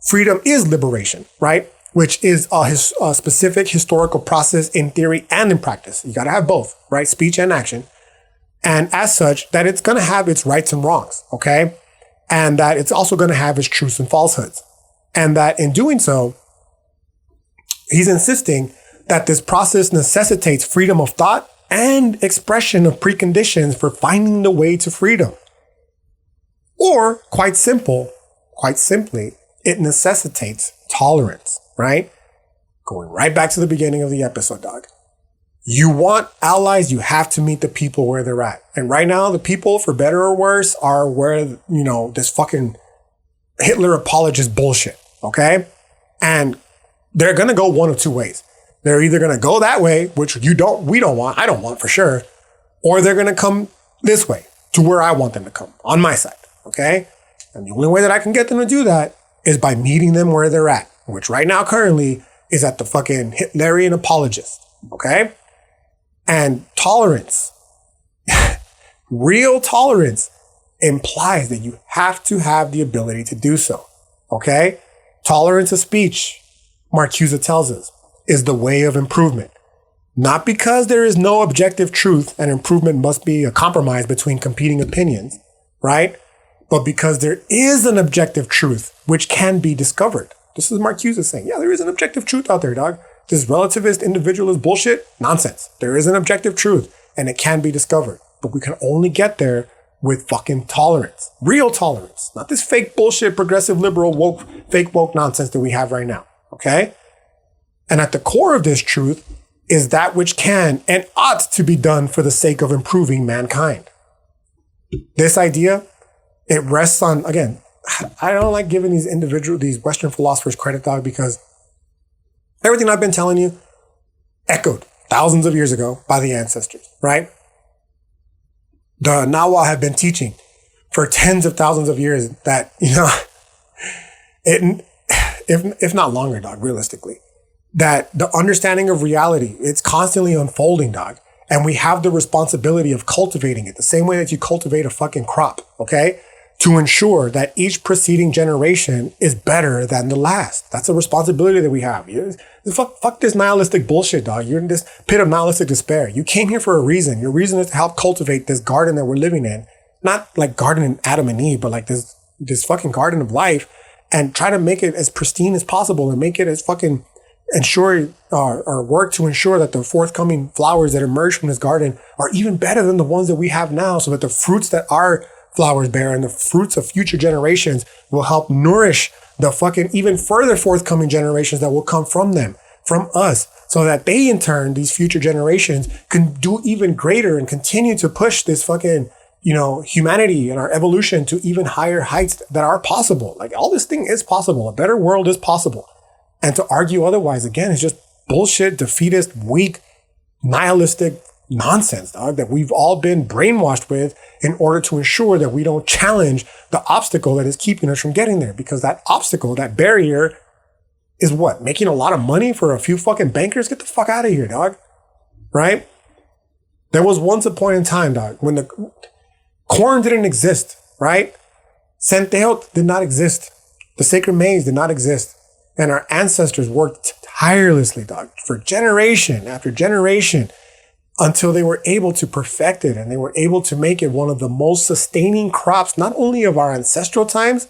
freedom is liberation, right? Which is a specific historical process in theory and in practice. You got to have both, right? Speech and action. And as such, that it's going to have its rights and wrongs, okay? And that it's also going to have its truths and falsehoods. And that in doing so, he's insisting that this process necessitates freedom of thought and expression of preconditions for finding the way to freedom. Or quite simply, it necessitates tolerance, right? Going right back to the beginning of the episode, dog. You want allies, you have to meet the people where they're at. And right now, the people, for better or worse, are where, this fucking Hitler apologist bullshit, okay? And they're going to go one of two ways. They're either going to go that way, which we don't want, I don't want for sure, or they're going to come this way to where I want them to come, on my side, okay? And the only way that I can get them to do that is by meeting them where they're at, which right now currently is at the fucking Hitlerian apologist, okay? And tolerance, real tolerance, implies that you have to have the ability to do so, okay? Tolerance of speech, Marcuse tells us, is the way of improvement. Not because there is no objective truth and improvement must be a compromise between competing opinions, right? But because there is an objective truth which can be discovered. This is Marcuse saying, yeah, there is an objective truth out there, dog. This relativist, individualist bullshit, nonsense. There is an objective truth and it can be discovered. But we can only get there with fucking tolerance. Real tolerance. Not this fake bullshit, progressive, liberal, woke, fake woke nonsense that we have right now. Okay? And at the core of this truth is that which can and ought to be done for the sake of improving mankind. This idea, it rests on, again, I don't like giving these Western philosophers credit, dog, because everything I've been telling you echoed thousands of years ago by the ancestors, right? The Nawa have been teaching for tens of thousands of years that, if not longer, dog, realistically, that the understanding of reality, it's constantly unfolding, dog. And we have the responsibility of cultivating it the same way that you cultivate a fucking crop, okay? To ensure that each preceding generation is better than the last. That's a responsibility that we have. Fuck this nihilistic bullshit, dog. You're in this pit of nihilistic despair. You came here for a reason. Your reason is to help cultivate this garden that we're living in. Not like garden in Adam and Eve, but like this fucking garden of life, and try to make it as pristine as possible and make it as fucking ensure or work to ensure that the forthcoming flowers that emerge from this garden are even better than the ones that we have now, so that the fruits that our flowers bear and the fruits of future generations will help nourish the fucking even further forthcoming generations that will come from them, from us, so that they in turn, these future generations, can do even greater and continue to push this fucking, humanity and our evolution to even higher heights that are possible. Like, all this thing is possible. A better world is possible. And to argue otherwise, again, is just bullshit, defeatist, weak, nihilistic nonsense, dog, that we've all been brainwashed with in order to ensure that we don't challenge the obstacle that is keeping us from getting there. Because that obstacle, that barrier, is what? Making a lot of money for a few fucking bankers? Get the fuck out of here, dog. Right? There was once a point in time, dog, when the corn didn't exist, right? Centeot did not exist. The sacred maize did not exist. And our ancestors worked tirelessly, dog, for generation after generation until they were able to perfect it and they were able to make it one of the most sustaining crops, not only of our ancestral times,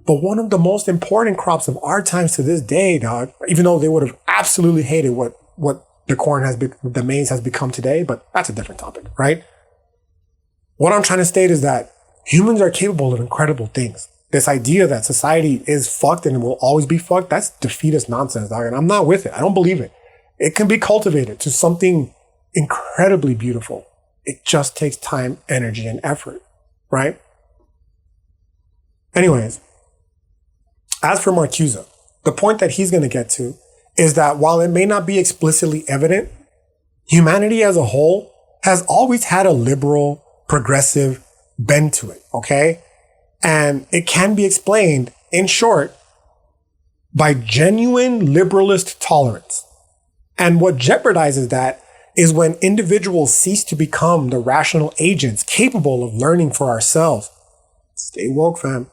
but one of the most important crops of our times to this day, dog. Even though they would have absolutely hated what the corn the maize has become today, but that's a different topic, right? What I'm trying to state is that humans are capable of incredible things. This idea that society is fucked and will always be fucked, that's defeatist nonsense, dog. And I'm not with it. I don't believe it. It can be cultivated to something incredibly beautiful. It just takes time, energy, and effort, right? Anyways, as for Marcuse, the point that he's going to get to is that while it may not be explicitly evident, humanity as a whole has always had a liberal, progressive bend to it, okay? And it can be explained, in short, by genuine liberalist tolerance. And what jeopardizes that is when individuals cease to become the rational agents capable of learning for ourselves. Stay woke, fam.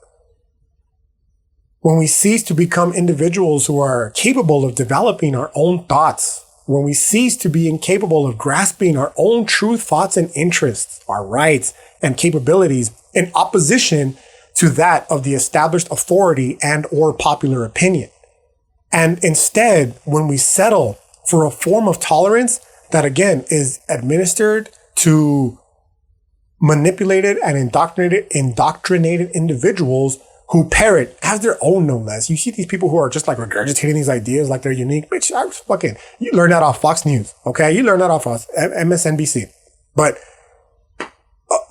When we cease to become individuals who are capable of developing our own thoughts, when we cease to be incapable of grasping our own true thoughts and interests, our rights and capabilities in opposition to that of the established authority and or popular opinion. And instead, when we settle for a form of tolerance that, again, is administered to manipulated and indoctrinated individuals who parrot as their own, no less. You see these people who are just like regurgitating these ideas like they're unique. Bitch, you learn that off Fox News, okay? You learn that off MSNBC. But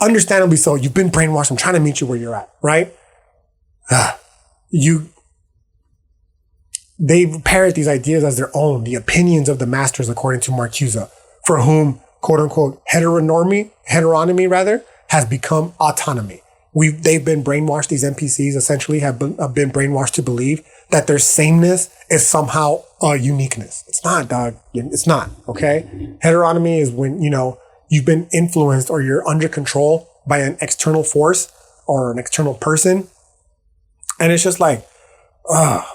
understandably so, you've been brainwashed. I'm trying to meet you where you're at, right? They parrot these ideas as their own, the opinions of the masters, according to Marcuse, for whom, quote unquote, heteronomy has become autonomy. They've been brainwashed. These NPCs essentially have been brainwashed to believe that their sameness is somehow a uniqueness. It's not, dog. It's not. Okay. Heteronomy is when, you've been influenced or you're under control by an external force or an external person. And it's just like, I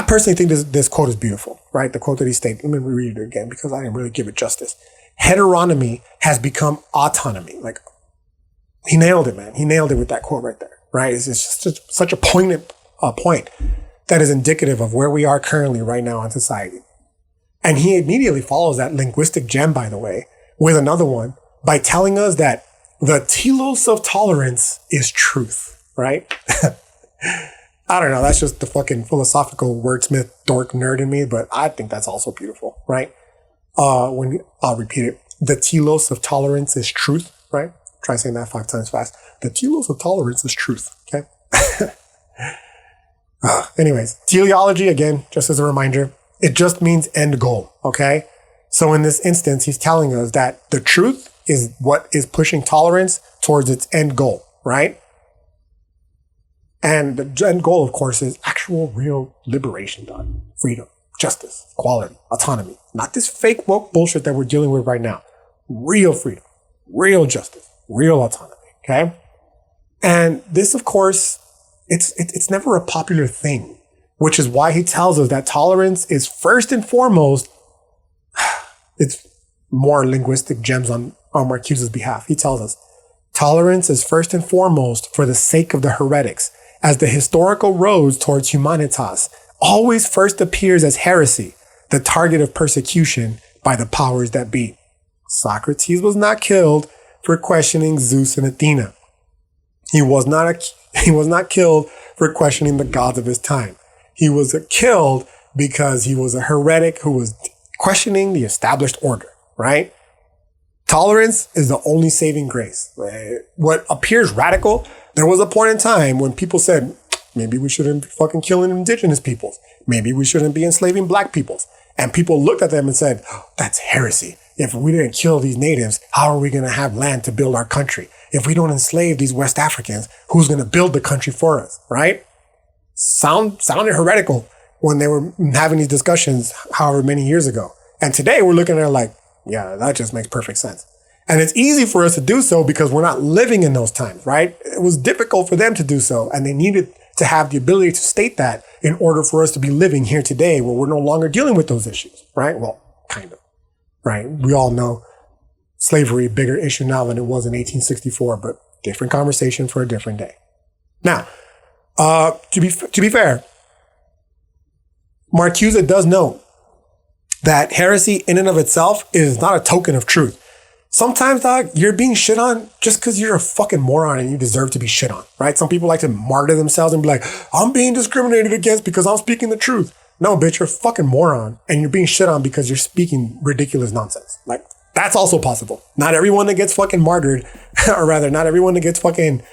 personally think this quote is beautiful, right? The quote that he stated. Let me reread it again because I didn't really give it justice. Heteronomy has become autonomy. Like, he nailed it, man. He nailed it with that quote right there, right? It's just such a poignant point that is indicative of where we are currently right now in society. And he immediately follows that linguistic gem, by the way, with another one by telling us that the telos of tolerance is truth, right? I don't know. That's just the fucking philosophical wordsmith dork nerd in me, but I think that's also beautiful, right? I'll repeat it. The telos of tolerance is truth, right? Try saying that 5 times fast. The telos of tolerance is truth, okay? Anyways, teleology, again, just as a reminder, it just means end goal, okay? So in this instance, he's telling us that the truth is what is pushing tolerance towards its end goal, right? And the end goal, of course, is actual, real liberation, dog. Freedom, justice, equality, autonomy. Not this fake woke bullshit that we're dealing with right now. Real freedom, real justice, real autonomy, okay? And this, of course, it's never a popular thing, which is why he tells us that tolerance is first and foremost, it's more linguistic gems on Marcuse's behalf. He tells us, tolerance is first and foremost for the sake of the heretics, as the historical roads towards humanitas always first appears as heresy, the target of persecution by the powers that be. Socrates was not killed for questioning Zeus and Athena. He was not killed for questioning the gods of his time. He was killed because he was a heretic who was questioning the established order, right? Tolerance is the only saving grace. What appears radical, there was a point in time when people said, maybe we shouldn't be fucking killing indigenous peoples. Maybe we shouldn't be enslaving black peoples. And people looked at them and said, oh, that's heresy. If we didn't kill these natives, how are we going to have land to build our country? If we don't enslave these West Africans, who's going to build the country for us, right? Sounded heretical when they were having these discussions however many years ago. And today we're looking at it like, yeah, that just makes perfect sense. And it's easy for us to do so because we're not living in those times, right? It was difficult for them to do so. And they needed to have the ability to state that in order for us to be living here today where we're no longer dealing with those issues, right? Well, kind of, right? We all know slavery, bigger issue now than it was in 1864, but different conversation for a different day. Now, to be fair, Marcuse does note that heresy in and of itself is not a token of truth. Sometimes, dog, you're being shit on just because you're a fucking moron and you deserve to be shit on, right? Some people like to martyr themselves and be like, I'm being discriminated against because I'm speaking the truth. No, bitch, you're a fucking moron and you're being shit on because you're speaking ridiculous nonsense. Like, that's also possible. Not everyone that gets fucking martyred, or rather, not everyone that gets fucking,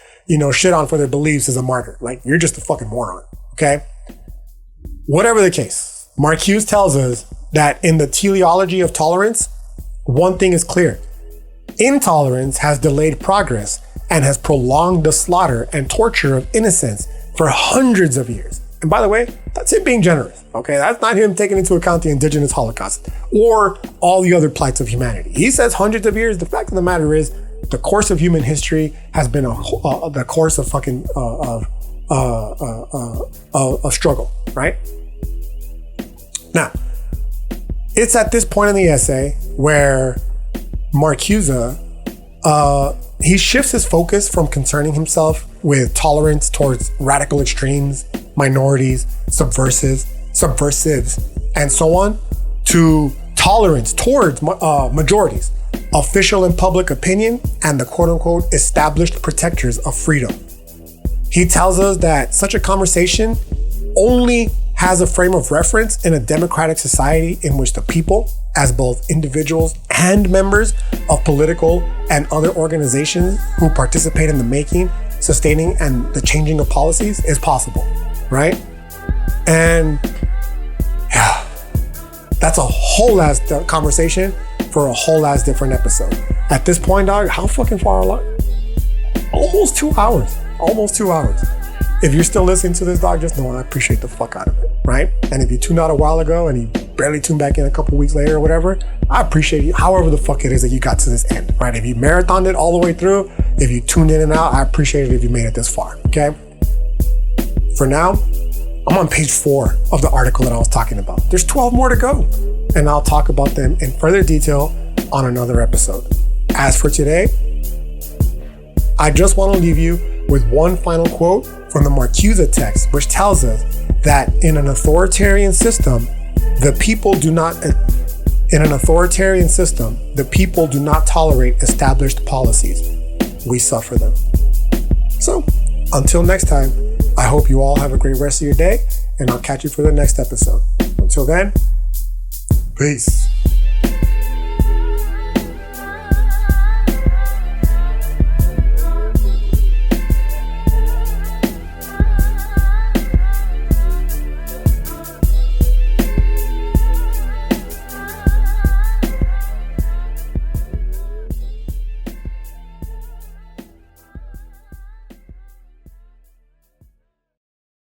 shit on for their beliefs is a martyr. Like, you're just a fucking moron, okay? Whatever the case, Marcuse tells us that in the teleology of tolerance, one thing is clear. Intolerance has delayed progress and has prolonged the slaughter and torture of innocents for hundreds of years. And by the way, that's him being generous, okay? That's not him taking into account the indigenous Holocaust or all the other plights of humanity. He says hundreds of years. The fact of the matter is, the course of human history has been the course of fucking a struggle, right? Now, it's at this point in the essay where Marcuse, he shifts his focus from concerning himself with tolerance towards radical extremes, minorities, subversives, and so on, to tolerance towards majorities, official and public opinion, and the quote-unquote established protectors of freedom. He tells us that such a conversation only has a frame of reference in a democratic society in which the people, as both individuals and members of political and other organizations who participate in the making, sustaining, and the changing of policies, is possible, right? And yeah, that's a whole ass conversation for a whole ass different episode. At this point, dog, how fucking far along? Almost 2 hours. Almost 2 hours. If you're still listening to this, dog, just know I appreciate the fuck out of it, right? And if you tuned out a while ago and you barely tuned back in a couple weeks later or whatever, I appreciate you, however the fuck it is that you got to this end, right? If you marathoned it all the way through, if you tuned in and out, I appreciate it if you made it this far, okay? For now, I'm on page 4 of the article that I was talking about. There's 12 more to go, and I'll talk about them in further detail on another episode. As for today, I just want to leave you with one final quote from the Marcuse text, which tells us that in an authoritarian system, the people do not tolerate established policies. We suffer them. So, until next time, I hope you all have a great rest of your day, and I'll catch you for the next episode. Until then, peace.